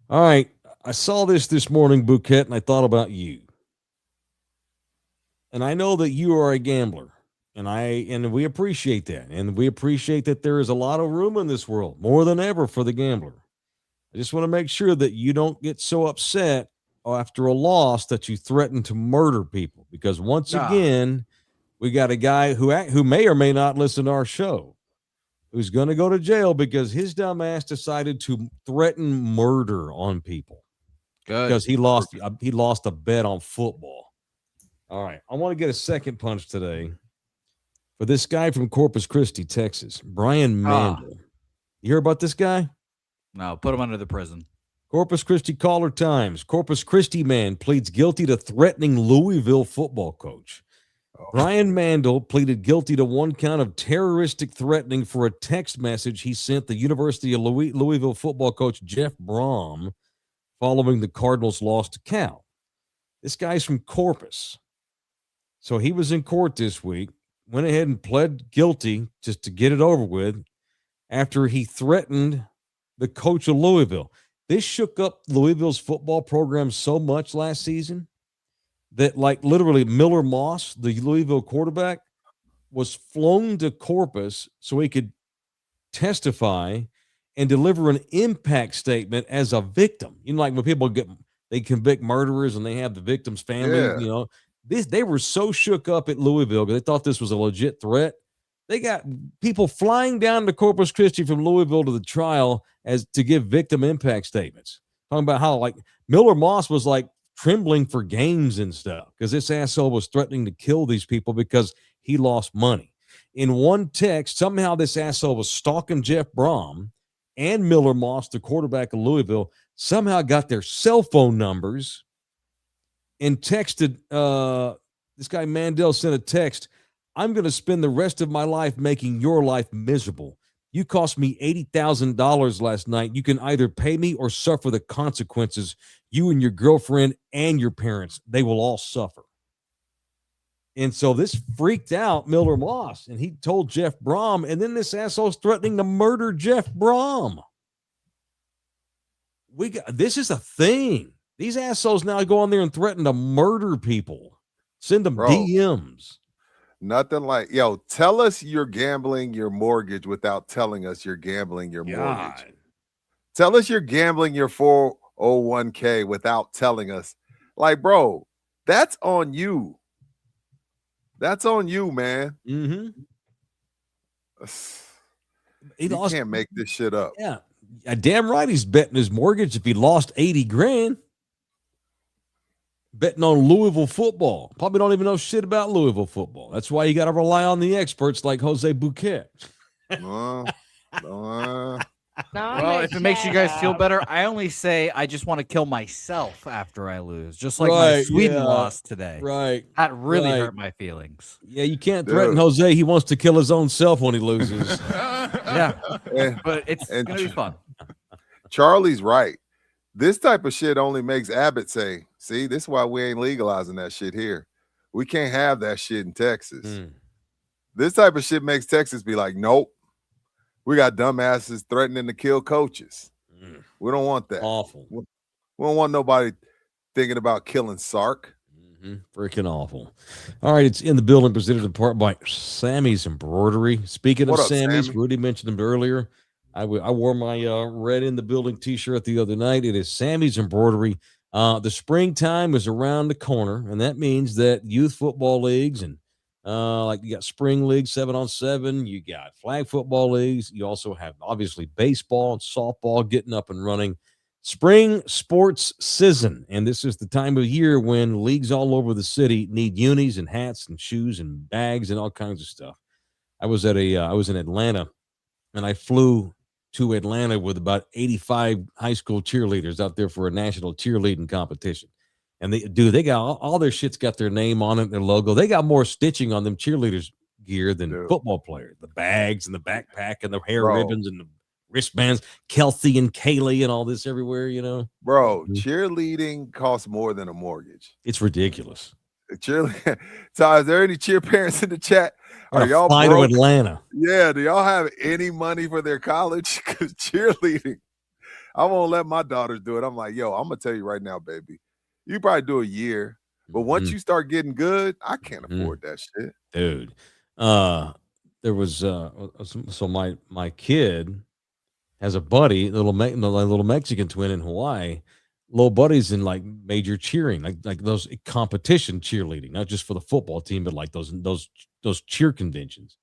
All right. I saw this morning, Bouquet, and I thought about you. And I know that you are a gambler, and we appreciate that. And we appreciate that there is a lot of room in this world, more than ever, for the gambler. I just want to make sure that you don't get so upset after a loss that you threaten to murder people, because once again, we got a guy who may or may not listen to our show, who's going to go to jail because his dumb ass decided to threaten murder on people. Good. Because he lost a bet on football. All right, I want to get a second punch today for this guy from Corpus Christi, Texas, Brian Mandel. You hear about this guy? No, put him under the prison. Corpus Christi Caller Times. Corpus Christi man pleads guilty to threatening Louisville football coach. Brian Mandel pleaded guilty to one count of terroristic threatening for a text message he sent the University of Louisville football coach Jeff Brom following the Cardinals' loss to Cal. This guy's from Corpus. So he was in court this week, went ahead and pled guilty just to get it over with after he threatened the coach of Louisville. This shook up Louisville's football program so much last season that, like, literally Miller Moss, the Louisville quarterback, was flown to Corpus so he could testify and deliver an impact statement as a victim. You know, like when people they convict murderers and they have the victim's family, they were so shook up at Louisville because they thought this was a legit threat. They got people flying down to Corpus Christi from Louisville to the trial as to give victim impact statements. Talking about how, like, Miller Moss was like trembling for games and stuff because this asshole was threatening to kill these people because he lost money. In one text, somehow this asshole was stalking Jeff Brom and Miller Moss, the quarterback of Louisville, somehow got their cell phone numbers and texted, this guy Mandel sent a text, I'm going to spend the rest of my life making your life miserable. You cost me $80,000 last night. You can either pay me or suffer the consequences. You and your girlfriend and your parents, they will all suffer. And so this freaked out Miller Moss, and he told Jeff Brom, and then this asshole's threatening to murder Jeff Brom. This is a thing. These assholes now go on there and threaten to murder people. Send them DMs. Nothing like, tell us you're gambling your mortgage without telling us you're gambling your mortgage. Tell us you're gambling your 401k without telling us. Like, bro, that's on you. That's on you, man. Mm-hmm. You can't make this shit up. Yeah. Damn right he's betting his mortgage if he lost 80 grand. Betting on Louisville football. Probably don't even know shit about Louisville football. That's why you got to rely on the experts like Jose Bouquet. Well, if it makes you guys feel better, I only say I just want to kill myself after I lose, just like my Sweden lost today. Right. That really hurt my feelings. Yeah, you can't threaten Jose. He wants to kill his own self when he loses. But it's going to be fun. Charlie's right. This type of shit only makes Abbott say, see, this is why we ain't legalizing that shit here. We can't have that shit in Texas. This type of shit makes Texas be like, nope. We got dumbasses threatening to kill coaches. We don't want that. Awful. We don't want nobody thinking about killing Sark. Freaking awful. All right, it's in the building, presented in part by Sammy's Embroidery. Speaking of Sammy's, Sammy? Rudy mentioned him earlier. I wore my Red in the Building t-shirt the other night. It is Sammy's Embroidery. The springtime is around the corner, and that means that youth football leagues and like you got spring league 7-on-7, you got flag football leagues. You also have obviously baseball and softball getting up and running. Spring sports season, and this is the time of year when leagues all over the city need unis and hats and shoes and bags and all kinds of stuff. I was in Atlanta, and I flew to Atlanta with about 85 high school cheerleaders out there for a national cheerleading competition. And they got all their shit's got their name on it, their logo. They got more stitching on them cheerleaders gear than football players. The bags and the backpack and the hair ribbons and the wristbands, Kelsey and Kaylee and all this everywhere, Bro, cheerleading costs more than a mortgage. It's ridiculous. Cheerleading. So is there any cheer parents in the chat? Are y'all flying to Atlanta? Yeah, do y'all have any money for their college? Because cheerleading, I won't let my daughters do it. I'm like, I'm gonna tell you right now, baby. You probably do a year, but once you start getting good, I can't afford that shit, dude. There was so my kid has a buddy, little Mexican twin in Hawaii. Little buddies in like major cheering, like those competition cheerleading, not just for the football team, but like those cheer conventions.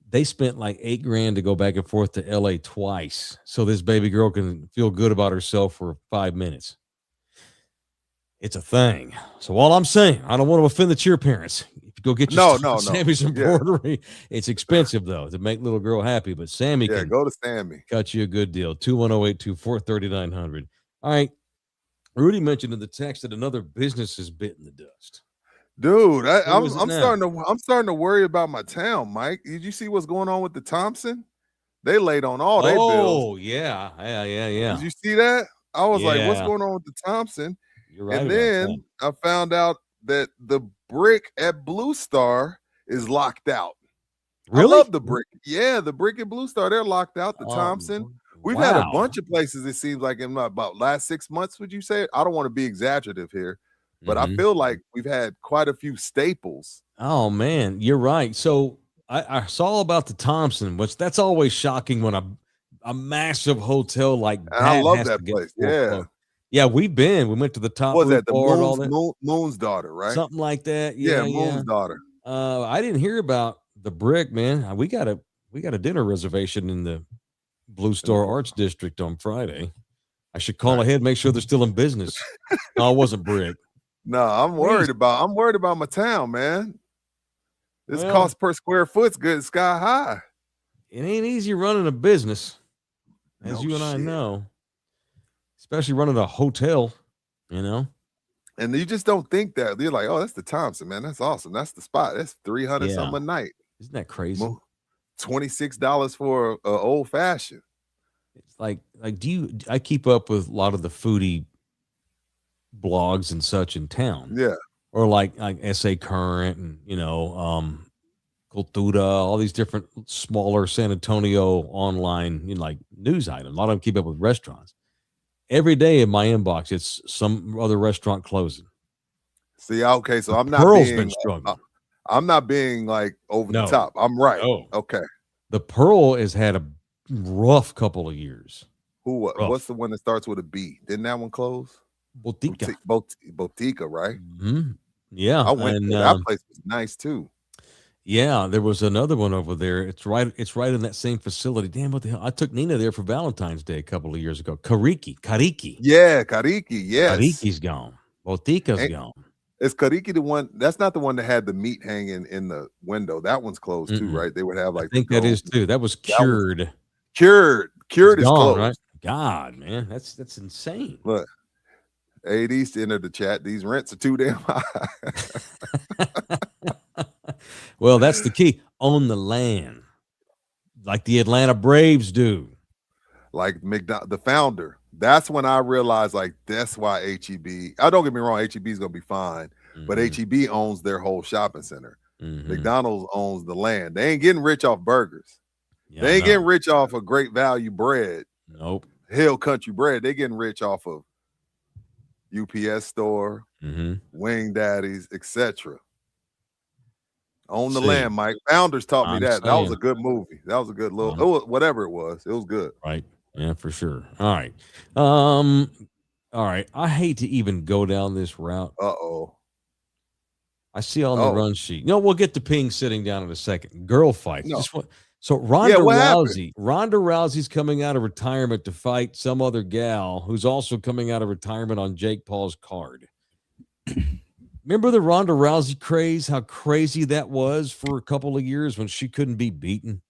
They spent like $8 grand to go back and forth to LA twice, so this baby girl can feel good about herself for 5 minutes. It's a thing. So all I'm saying, I don't want to offend the cheer parents. If you go get your Sammy's Embroidery, it's expensive though to make little girl happy. But Sammy can go to Sammy. Cut you a good deal. 210-824-3900. All right. Rudy mentioned in the text that another business is bitten the dust. Dude, I'm starting to worry about my town, Mike. Did you see what's going on with the Thompson? They laid on all their bills. Oh, yeah. Did you see that? I was like, what's going on with the Thompson? You're right. And then I found out that the brick at Blue Star is locked out. Really? I love the brick. Yeah, the brick at Blue Star, they're locked out. The Thompson. We've had a bunch of places, it seems like, in about last 6 months, would you say? I don't want to be exaggerative here, but I feel like we've had quite a few staples. Oh, man, you're right. So I saw about the Thompson, which that's always shocking when a massive hotel like that. I love that place. Yeah, we went to the top. What was that? The Moon's Daughter, right? Something like that. Yeah, Moon's Daughter. I didn't hear about the brick, man. We got a dinner reservation in the Blue Star Arts District on Friday. I should call ahead, make sure they're still in business. No, it wasn't brick. No, I'm worried about my town, man. This cost per square foot's good, sky high. It ain't easy running a business, as you and I know, especially running a hotel. And you just don't think that. You're like, oh, that's the Thompson, man. That's awesome. That's the spot. That's 300 something a night. Isn't that crazy? $26 for an old fashioned. It's like I keep up with a lot of the foodie blogs and such in town. Yeah. Or like SA Current and, Cultura, all these different smaller San Antonio online, like news items. A lot of them keep up with restaurants. Every day in my inbox, it's some other restaurant closing. See, okay, so I'm not Pearl's being been struggling. I'm not being like over the top. I'm right. No. Okay. The Pearl has had a rough couple of years. What's the one that starts with a B? Didn't that one close? Botica, right? Mm-hmm. Yeah, I went. That place was nice too. Yeah, there was another one over there. It's right in that same facility. Damn, what the hell? I took Nina there for Valentine's Day a couple of years ago. Kariki. Yeah, Kariki. Yes. Kariki's gone. Botica's gone. Is Kariki the one? That's not the one that had the meat hanging in the window. That one's closed too, right? They would have like. I think that is too. That was Cured. Cured is gone, closed. Right? God, man, that's insane. Look. AD's entered the chat. These rents are too damn high. Well, that's the key. Own the land, like the Atlanta Braves do. Like the founder. That's when I realized, like, that's why HEB. Don't get me wrong, HEB is gonna be fine, but HEB owns their whole shopping center. McDonald's owns the land. They ain't getting rich off burgers. Yeah, they ain't getting rich off of great value bread. Nope. Hill Country bread. They getting rich off of UPS store, Wing Daddies, etc. Own the land, Mike. Founders taught me that. That was a good movie. That was a good little whatever it was. It was good. Right. Yeah, for sure. All right. All right. I hate to even go down this route. I see on the run sheet. We'll get to Ping sitting down in a second. Girl fight. No. So Ronda Rousey's coming out of retirement to fight some other gal who's also coming out of retirement on Jake Paul's card. Remember the Ronda Rousey craze? How crazy that was for a couple of years when she couldn't be beaten?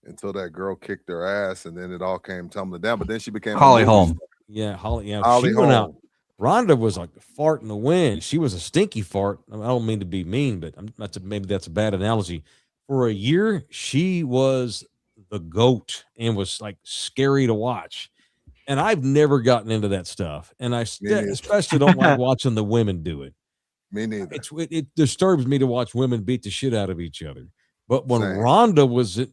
Until that girl kicked her ass, and then it all came tumbling down. But then she became Holly Holm. Yeah, Holly. Yeah, Holly she went out. Ronda was like a fart in the wind. She was a stinky fart. I don't mean to be mean, but maybe that's a bad analogy. For a year, she was the GOAT and was like scary to watch. And I've never gotten into that stuff. And I especially don't like watching the women do it. Me neither. It disturbs me to watch women beat the shit out of each other. But when Ronda was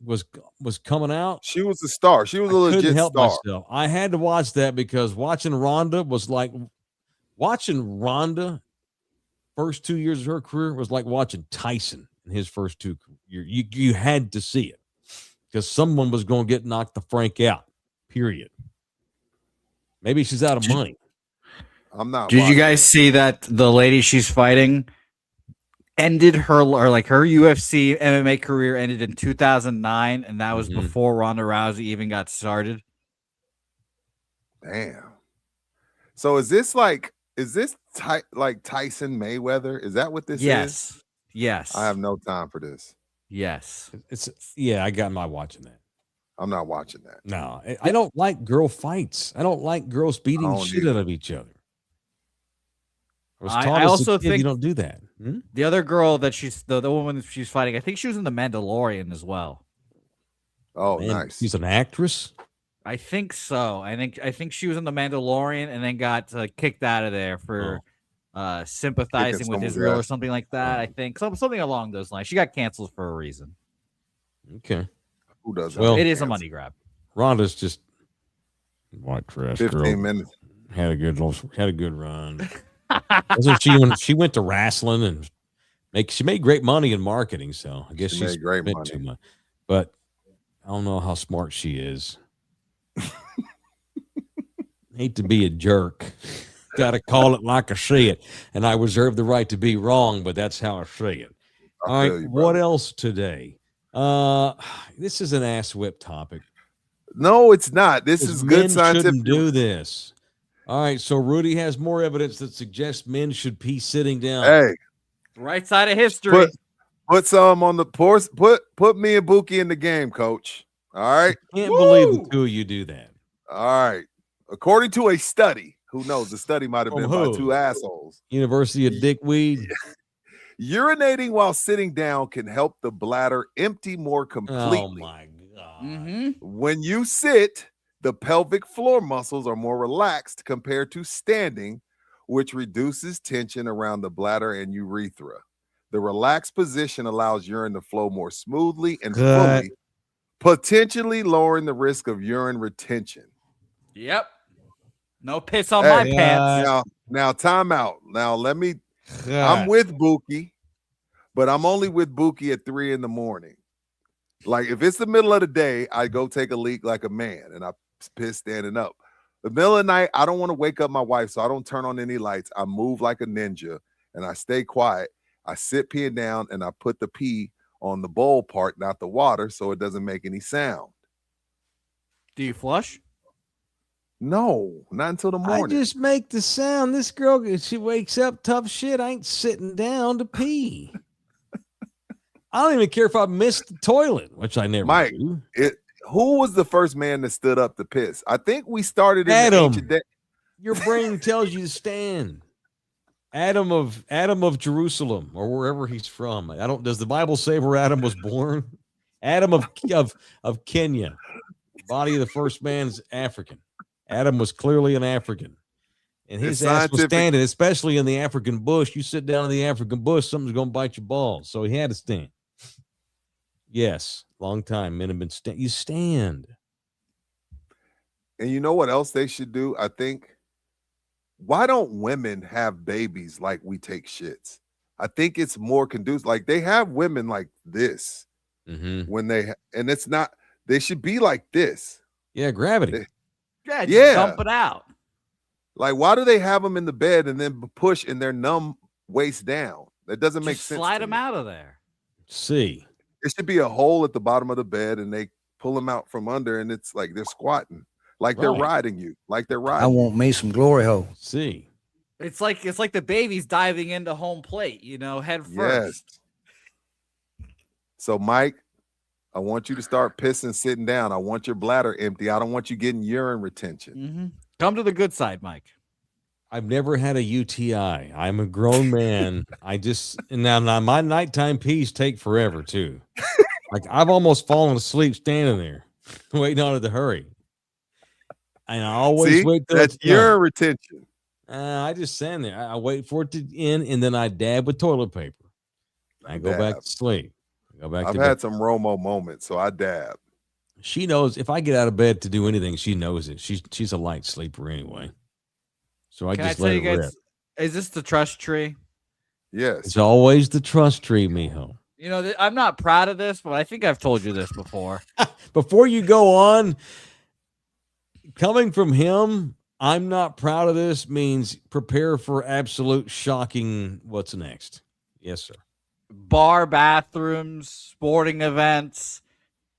coming out, she was a star. She was a legit couldn't help star. Myself. I had to watch that because watching Ronda was like watching Ronda first 2 years of her career was like watching Tyson in his first 2 years. You had to see it because someone was going to get knocked the frank out. Period. Maybe she's out of money. I'm not. Did you guys see that the lady she's fighting ended her UFC MMA career ended in 2009, and that was before Ronda Rousey even got started? Damn. So is this like Tyson Mayweather? Is that what this is? Yes. I have no time for this. Yes. I got my watching that. I'm not watching that. No, I don't like girl fights. I don't like girls beating the shit out of each other. I also think you don't do that. The other girl that she's the woman that she's fighting, I think she was in The Mandalorian as well. Oh, man, nice. She's an actress. I think so. I think she was in The Mandalorian and then got kicked out of there for sympathizing with Israel or something like that. I think something along those lines. She got canceled for a reason. Okay. Who does that? Well, it is a money grab. Ronda's just white trash 15 girl. minutes. Had a good run. Wasn't she when she went to wrestling and she made great money in marketing, so I guess she made great money too much. But I don't know how smart she is. Hate to be a jerk. Got to call it like I see it, and I reserve the right to be wrong, but that's how I see it. All right, what else today? This is an ass whip topic. No, it's not. This is good scientific. Shouldn't do this. All right, so Rudy has more evidence that suggests men should pee sitting down. Hey, right side of history. Put some on the port. Put me and Buki in the game, Coach. All right. I can't believe the two of you do that. All right. According to a study, Who knows? The study might have From been by who? two assholes. University of Dickweed. Urinating while sitting down can help the bladder empty more completely. Oh my God. Mm-hmm. When you sit, the pelvic floor muscles are more relaxed compared to standing, which reduces tension around the bladder and urethra. The relaxed position allows urine to flow more smoothly and fully, potentially lowering the risk of urine retention. Yep. No piss on my pants. Now, time out. Now, I'm with Buki, but I'm only with Buki at 3 a.m. Like, if it's the middle of the day, I go take a leak like a man, and I piss standing up. The middle of the night, I don't want to wake up my wife, so I don't turn on any lights. I move like a ninja, and I stay quiet. I sit peeing down, and I put the pee on the bowl part, not the water, so it doesn't make any sound. Do you flush? No, not until the morning. I just make the sound. This girl, she wakes up tough shit. I ain't sitting down to pee. I don't even care if I missed the toilet, which I never do. Who was the first man that stood up to piss? I think we started in Adam. the ancient day. Your brain tells you to stand. Adam of Jerusalem, or wherever he's from. Does the Bible say where Adam was born? Adam of Kenya. The body of the first man's African. Adam was clearly an African. And his ass was standing, especially in the African bush. You sit down in the African bush, something's going to bite your balls. So he had to stand. Yes, long time men have been you stand. And you know what else they should do? I think, why don't women have babies like we take shits? I think it's more conducive. Like, they have women like this when and it's not, they should be like this. Yeah, gravity. Dump it out. Like, why do they have them in the bed and then push in their numb waist down? That doesn't make sense. Slide them out of there. See. It should be a hole at the bottom of the bed, and they pull them out from under, and it's like they're squatting, like they're riding you, like they're riding. I want me some glory hole. See, it's like the baby's diving into home plate, head first. Yes. So, Mike, I want you to start pissing sitting down. I want your bladder empty. I don't want you getting urine retention. Come to the good side, Mike. I've never had a UTI. I'm a grown man. Now my nighttime pees take forever too. Like, I've almost fallen asleep standing there, waiting on it to hurry. And I always wait till that's urine retention. I just stand there. I wait for it to end, and then I dab with toilet paper. I go back to sleep. I've had some Romo moments, so I dab. She knows if I get out of bed to do anything, she knows it. She's a light sleeper anyway. So I just let it rip. Is this the trust tree? Yes. It's always the trust tree, mijo. I'm not proud of this, but I think I've told you this before. Before you go on, coming from him, I'm not proud of this means prepare for absolute shocking what's next. Yes, sir. Bar bathrooms, sporting events.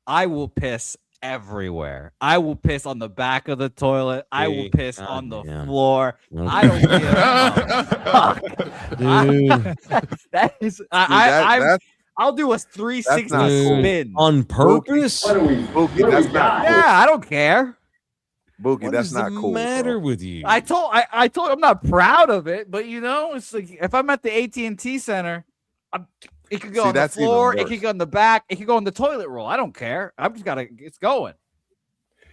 I will piss everywhere. I will piss on the back of the toilet. I will piss on the floor. Okay. I don't give a fuck. Dude. I'll do a 360 spin on purpose. Bookie, that's not cool. Yeah, I don't care. Bookie, that's not cool. What's the matter with you? I told I'm not proud of it, but it's like if I'm at the AT&T Center, it could go on the floor, it could go on the back, it could go on the toilet roll. I don't care. It's going.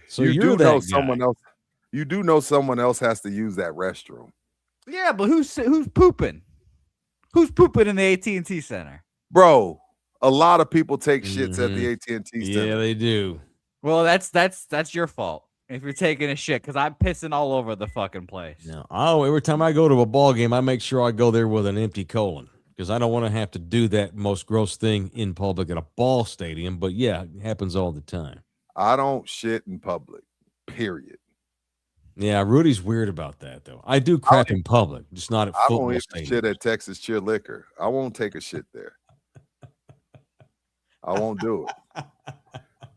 So you do know someone else. You do know someone else has to use that restroom. Yeah, but who's pooping? Who's pooping in the AT&T Center? Bro, a lot of people take shits at the AT&T Center. Yeah, they do. Well, that's your fault if you're taking a shit, because I'm pissing all over the fucking place. No, every time I go to a ball game, I make sure I go there with an empty colon, because I don't want to have to do that most gross thing in public at a ball stadium. But yeah, it happens all the time. I don't shit in public, period. Yeah, Rudy's weird about that, though. I do crap in public, just not at football stadiums. I don't shit at Texas Cheer Liquor. I won't take a shit there. I won't do it.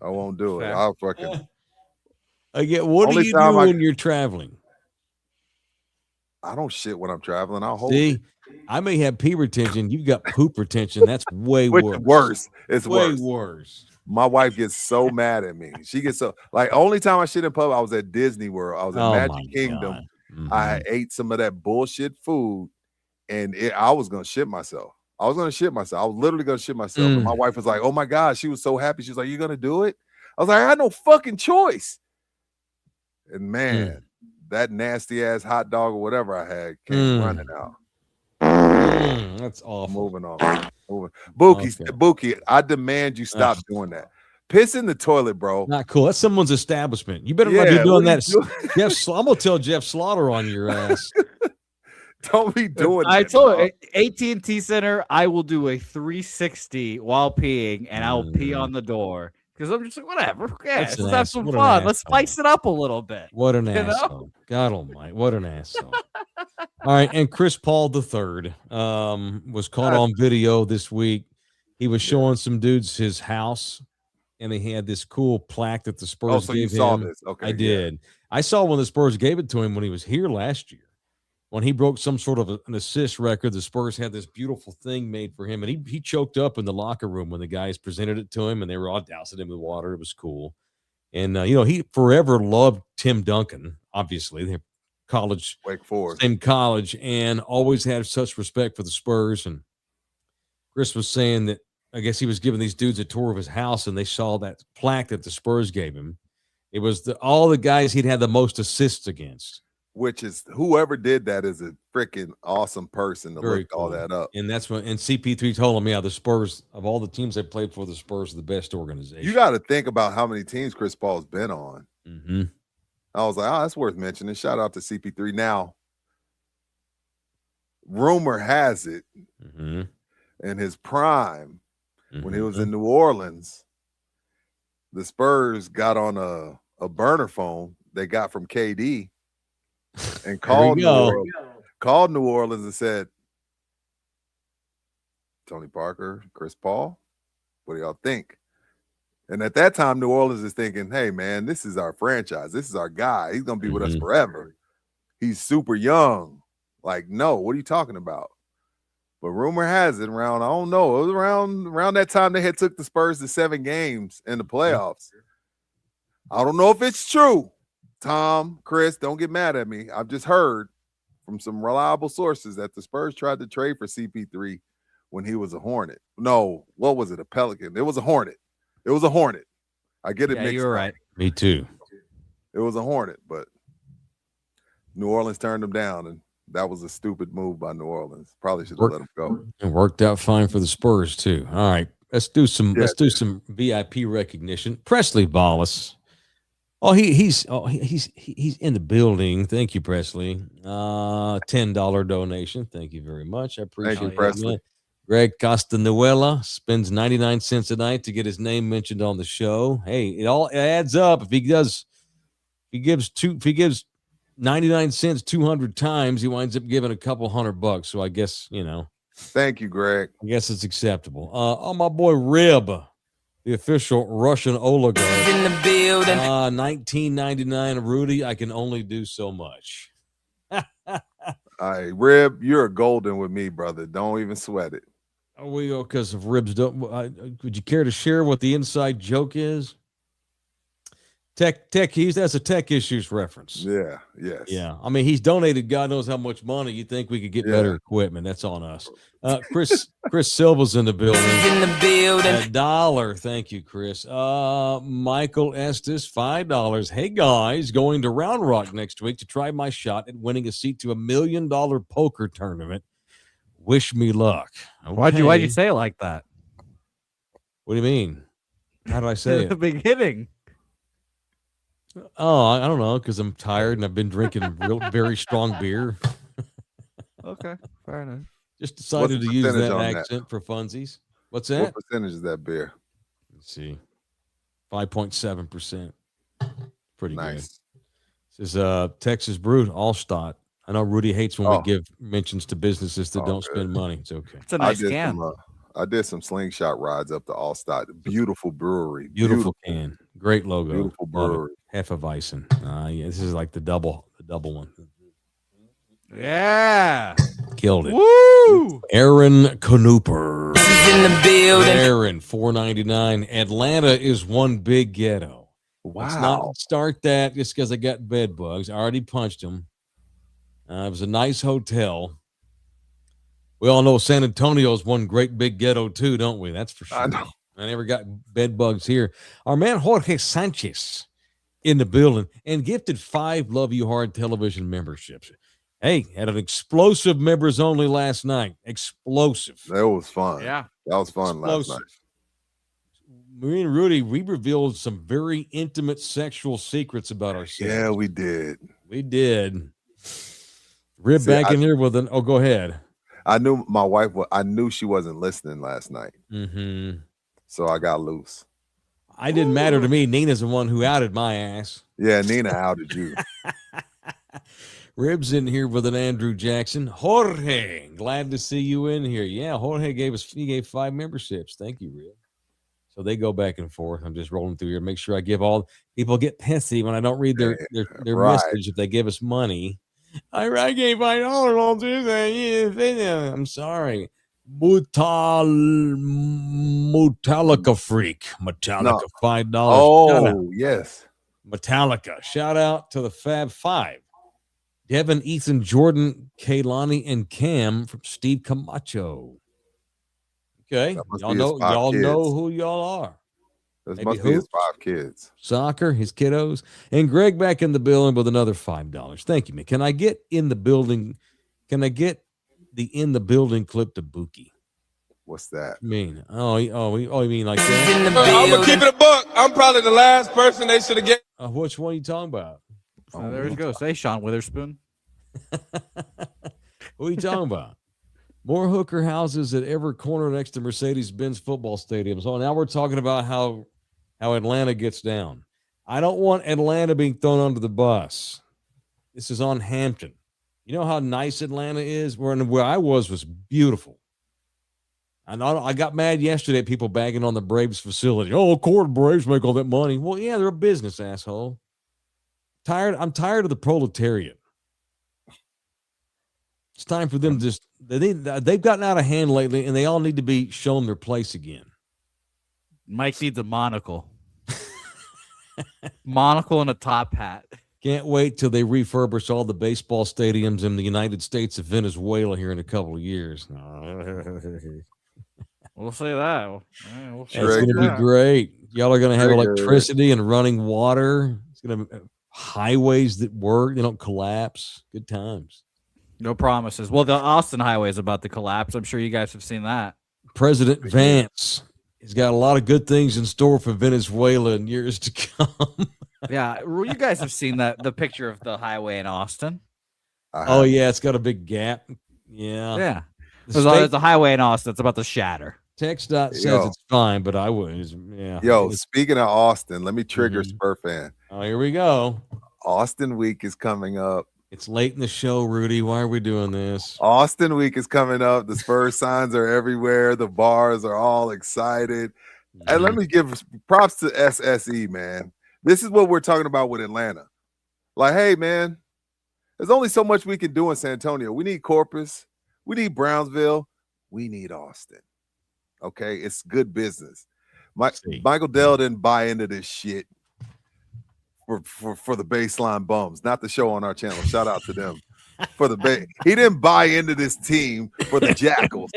I won't do it. I'll fucking. What do you do when you're traveling? I don't shit when I'm traveling. I'll hold it. I may have pee retention. You've got poop retention. That's way worse. It's way worse. My wife gets so mad at me. She gets so only time I shit in public, I was at Disney World. I was at Magic Kingdom. I ate some of that bullshit food, and I was gonna shit myself. I was literally gonna shit myself. And my wife was like, "Oh my God," she was so happy. She was like, "You gonna do it?" I was like, "I had no fucking choice." And man, that nasty ass hot dog or whatever I had came running out. That's awful. Moving on. Buki, I demand you stop doing that. Piss in the toilet, bro. Not cool. That's someone's establishment. You better not be doing that. I'm gonna tell Jeff Slaughter on your ass. Don't be doing that. I told you, AT&T Center, I will do a 360 while peeing, and I'll pee on the door. Because I'm just like, whatever. Let's have some fun. Let's spice it up a little bit. What an asshole. God almighty. What an asshole. All right. And Chris Paul III was caught on video this week. He was showing some dudes his house, and he had this cool plaque that the Spurs gave him. You saw this. Okay. I did. I saw when the Spurs gave it to him when he was here last year. When he broke some sort of an assist record, the Spurs had this beautiful thing made for him, and he choked up in the locker room when the guys presented it to him, and they were all dousing him with water. It was cool. And, he forever loved Tim Duncan, obviously. They're college, Wake Forest, same college, and always had such respect for the Spurs. And Chris was saying that I guess he was giving these dudes a tour of his house, and they saw that plaque that the Spurs gave him. It was all the guys he'd had the most assists against. Which is whoever did that is a freaking awesome person to look all that up. And that's when CP3 told him, the Spurs, of all the teams they played for, the Spurs are the best organization. You got to think about how many teams Chris Paul's been on. I was like, that's worth mentioning. Shout out to CP3. Now, rumor has it in his prime, when he was in New Orleans, the Spurs got on a burner phone they got from KD. And called New Orleans and said, Tony Parker, Chris Paul, what do y'all think? And at that time, New Orleans is thinking, hey, man, this is our franchise. This is our guy. He's going to be with us forever. He's super young. Like, no, what are you talking about? But rumor has it around, I don't know, it was around that time they had took the Spurs to 7 games in the playoffs. I don't know if it's true. Tom, Chris, don't get mad at me. I've just heard from some reliable sources that the Spurs tried to trade for CP3 when he was a Hornet. No, what was it? A Pelican. It was a Hornet. I get it mixed you're up. right. Me too. It was a Hornet, but New Orleans turned him down, and that was a stupid move by New Orleans. Probably should have let him go. It worked out fine for the Spurs too. All right, let's do some VIP recognition. Presley Bollis. Oh, he's in the building. Thank you, Presley. $10 donation. Thank you very much. I appreciate it. Thank you, Presley. Greg Castanuela spends 99 cents a night to get his name mentioned on the show. Hey, it all adds up. If he gives 99 cents 200 times, he winds up giving a couple $100. So I guess, Thank you, Greg. I guess it's acceptable. My boy Rib, the official Russian oligarch. In the building. 1999, Rudy, I can only do so much. All right, Rib, you're golden with me, brother. Don't even sweat it. Are we because of Ribs? Would you care to share what the inside joke is? Tech, that's a Tech Issues reference. Yeah, yes. Yeah. I mean, he's donated God knows how much money. You think we could get better equipment. That's on us. Chris Silva's in the building. $1. Thank you, Chris. Michael Estes, $5. Hey, guys, going to Round Rock next week to try my shot at winning a seat to $1 million poker tournament. Wish me luck. Okay. Why'd you say it like that? What do you mean? How did I say it? The beginning. Oh, I don't know, because I'm tired and I've been drinking very strong beer. Okay, fair enough. Just decided to use that accent for funsies. What's that? What percentage is that beer? Let's see. 5.7%. Pretty nice. Good. This is Texas Brewed Allstott. I know Rudy hates when we give mentions to businesses that don't spend money. It's okay. It's a nice can. I did some slingshot rides up to Allstott. Beautiful brewery. Beautiful can. Great logo. Beautiful brewery. Hefeweizen. Yeah, this is like the double one. Yeah. Killed it. Woo! Aaron Knooper. In the building. Aaron, $4.99. Atlanta is one big ghetto. Wow. Let's not start that just because I got bed bugs. I already punched him. It was a nice hotel. We all know San Antonio's one great big ghetto too, don't we? That's for sure. I know. I never got bed bugs here. Our man Jorge Sanchez in the building and gifted 5 Love You Hard television memberships. Hey, had an explosive members only last night. Explosive. That was fun. Yeah. That was fun last night. Me and Rudy, we revealed some very intimate sexual secrets about ourselves. Yeah, we did. We did. Rib back in here with an. Oh, go ahead. I knew my wife. I knew she wasn't listening last night. Mm-hmm. So I got loose. I didn't matter to me. Nina's the one who outed my ass. Yeah, Nina outed you. Ribs in here with an Andrew Jackson. Jorge, glad to see you in here. Yeah, Jorge gave 5 memberships. Thank you, Rib. So they go back and forth. I'm just rolling through here. Make sure I give all people get pissy when I don't read their right. message if they give us money. I gave $5 on Tuesday. I'm sorry. Metallica freak. Metallica $5. Oh, yes. Metallica. Shout out to the Fab Five. Devin, Ethan, Jordan, Kaylani, and Cam from Steve Camacho. Okay. Y'all know who y'all are. This must be his 5 kids. Soccer, his kiddos. And Greg back in the building with another $5. Thank you, man. Can I get in the building? Can I get the in the building clip to Buki? What's that? Mean? You mean like that? I'm gonna keep it a buck. I'm probably the last person they should have get. Which one are you talking about? There you go. Say Sean Witherspoon. What are you talking about? More hooker houses at every corner next to Mercedes-Benz football stadiums. So now we're talking about how Atlanta gets down. I don't want Atlanta being thrown under the bus. This is on Hampton. You know how nice Atlanta is? Where I was beautiful. I got mad yesterday at people bagging on the Braves facility. Oh, of course, Braves make all that money. Well, yeah, they're a business, asshole. I'm tired of the proletariat. It's time for them to just they've gotten out of hand lately, and they all need to be shown their place again. Mike needs a monocle. Monocle and a top hat. Can't wait till they refurbish all the baseball stadiums in the United States of Venezuela here in a couple of years. We'll say that. It's going to be great. Y'all are going to have electricity and running water. It's going to highways that work. They don't collapse. Good times. No promises. Well, the Austin highway is about to collapse. I'm sure you guys have seen that. President Vance has got a lot of good things in store for Venezuela in years to come. Yeah, you guys have seen the picture of the highway in Austin. Oh, yeah, it's got a big gap. Yeah. Yeah. There's a highway in Austin that's about to shatter. TxDOT says it's fine, but I wouldn't. Yeah. Yo, speaking of Austin, let me trigger Spur fan. Oh, here we go. Austin week is coming up. It's late in the show, Rudy. Why are we doing this? Austin week is coming up. The Spurs signs are everywhere. The bars are all excited. And let me give props to SSE, man. This is what we're talking about with Atlanta. Like, hey, man, there's only so much we can do in San Antonio. We need Corpus. We need Brownsville. We need Austin. Okay? It's good business. Michael Dell didn't buy into this shit for the baseline bums, not the show on our channel. Shout out to them for the he didn't buy into this team for the Jackals.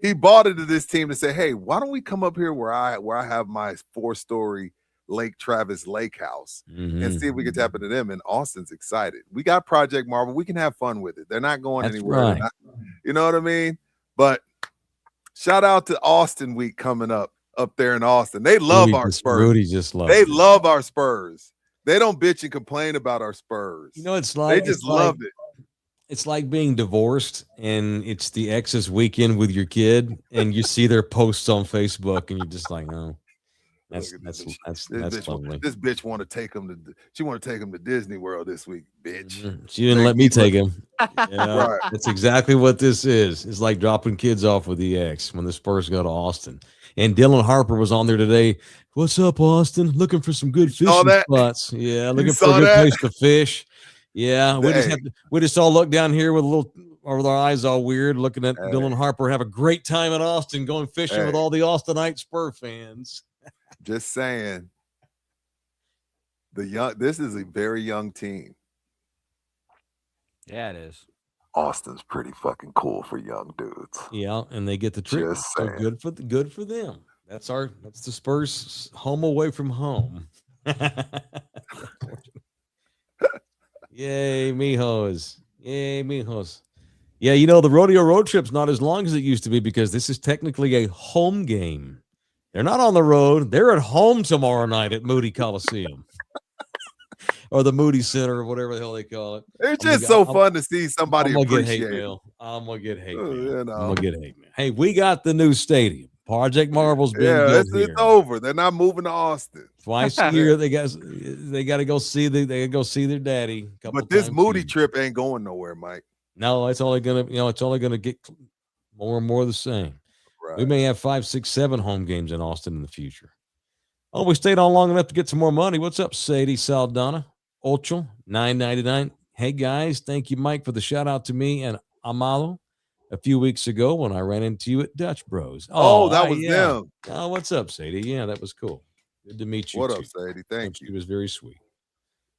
He bought into this team to say, hey, why don't we come up here where I have my 4-story Lake Travis Lake house and see if we can tap into them. And Austin's excited. We got Project Marvel. We can have fun with it. They're not going anywhere. Right. You know what I mean? But shout out to Austin week coming up there in Austin. They love our Spurs. Rudy just loves They love our Spurs. They don't bitch and complain about our Spurs. You know, it's like they just loved it. It's like being divorced and it's the ex's weekend with your kid and you see their posts on Facebook and you're just like, oh, that's lovely. This bitch want to take him to Disney World this week, bitch. She didn't let me take him. Yeah, right. That's exactly what this is. It's like dropping kids off with the ex when the Spurs go to Austin. And Dylan Harper was on there today. What's up, Austin? Looking for some good fishing spots. Yeah, looking for a good place to fish. Yeah, we just all look down here with our eyes all weird, looking at Dylan Harper have a great time in Austin, going fishing with all the Austinite Spur fans. Just saying, this is a very young team. Yeah, it is. Austin's pretty fucking cool for young dudes. Yeah, and they get the treatment. Just So saying. good for them. That's the Spurs home away from home. Yay, mijos. Yay, mijos. Yeah, the rodeo road trip's not as long as it used to be because this is technically a home game. They're not on the road. They're at home tomorrow night at Moody Coliseum. Or the Moody Center or whatever the hell they call it. It's just fun to see somebody appreciate it. I'm going to get hate mail. You know. I'm going to get hate mail. Hey, we got the new stadium. Project Marvel's been built here. It's over. They're not moving to Austin. Twice a year they got to go see their daddy. But this Moody trip ain't going nowhere, Mike. No, it's only gonna get more and more the same. Right. We may have 5, 6, 7 home games in Austin in the future. Oh, we stayed on long enough to get some more money. What's up, Sadie Saldana? Ochel, $9.99. Hey guys, thank you, Mike, for the shout out to me and Amalo a few weeks ago when I ran into you at Dutch Bros. Oh, that was them. Oh, what's up, Sadie? Yeah, that was cool. Good to meet you. What too. up, Sadie? Thank you. It was very sweet.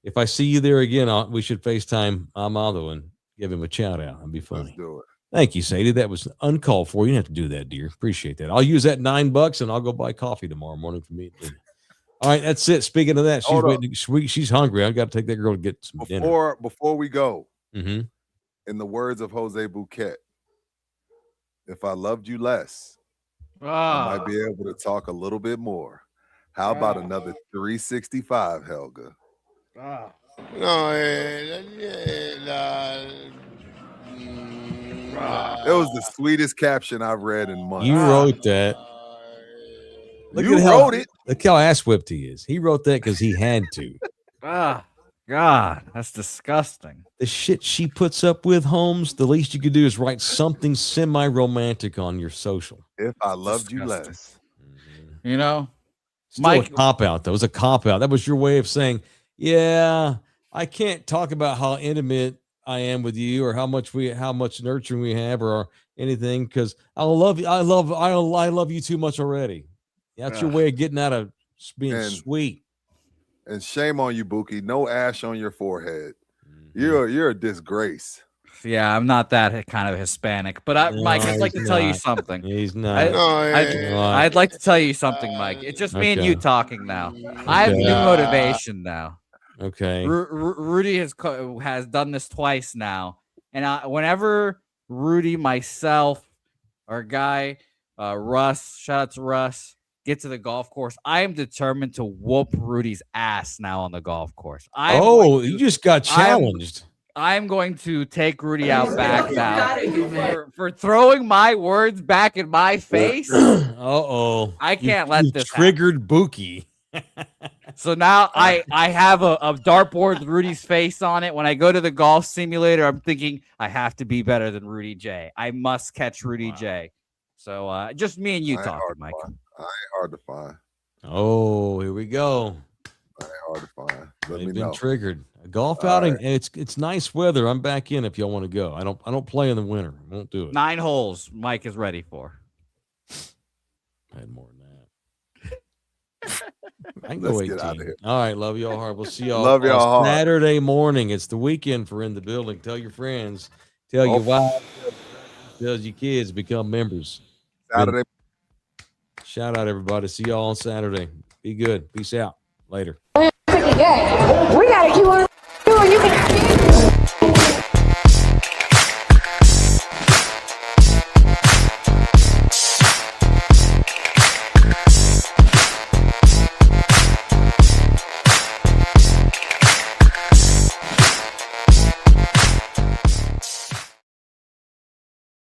If I see you there again, we should FaceTime Amado and give him a shout out. That'd be funny. Let's do it. Thank you, Sadie. That was uncalled for. You didn't have to do that, dear. Appreciate that. I'll use that $9 and I'll go buy coffee tomorrow morning for me. All right, that's it. Speaking of that, she's waiting. She's hungry. I've got to take that girl to get some dinner. Before we go, mm-hmm. In the words of Jose Bouquet, if I loved you less, I might be able to talk a little bit more. How about another 365, Helga? It was the sweetest caption I've read in months. You wrote that. You wrote it. Look how ass whipped he is. He wrote that because he had to. God, that's disgusting. The shit she puts up with, Holmes, the least you could do is write something semi-romantic on your social. If I loved you less. You know? Still Mike, a cop-out, though. It was a cop-out. That was your way of saying, yeah, I can't talk about how intimate I am with you or how much nurturing we have or anything because I love you too much already. That's your way of getting out of being sweet. And shame on you, Buki. No ash on your forehead. You're a disgrace. Yeah, I'm not that kind of Hispanic, but Mike, I'd like to tell you something. He's not. I'd like to tell you something, Mike. It's just me and you talking now. I have new motivation now. Okay. Rudy has done this twice now, and whenever Rudy, myself, our guy Russ, shout out to Russ, get to the golf course, I am determined to whoop Rudy's ass now on the golf course. You just got challenged. I'm going to take Rudy out back now for throwing my words back in my face. I can't let this triggered Buki. So now I have a dartboard with Rudy's face on it. When I go to the golf simulator, I'm thinking I have to be better than Rudy J. I must catch Rudy J. So just me and you talking, Mike. I ain't hard to find. Oh, here we go. I ain't hard to find. They've been triggered. A golf outing, and it's nice weather. I'm back in if y'all want to go. I don't play in the winter. I won't do it. 9 holes Mike is ready for. I had more than that. I can go 18. All right, love y'all hard. We'll see y'all. Love y'all hard. Saturday morning. It's the weekend for In the Building. Tell your friends. Tell your wife. Tell your kids. Become members. Saturday. Shout out, everybody. See y'all on Saturday. Be good. Peace out. Later. We gotta keep on doing. You can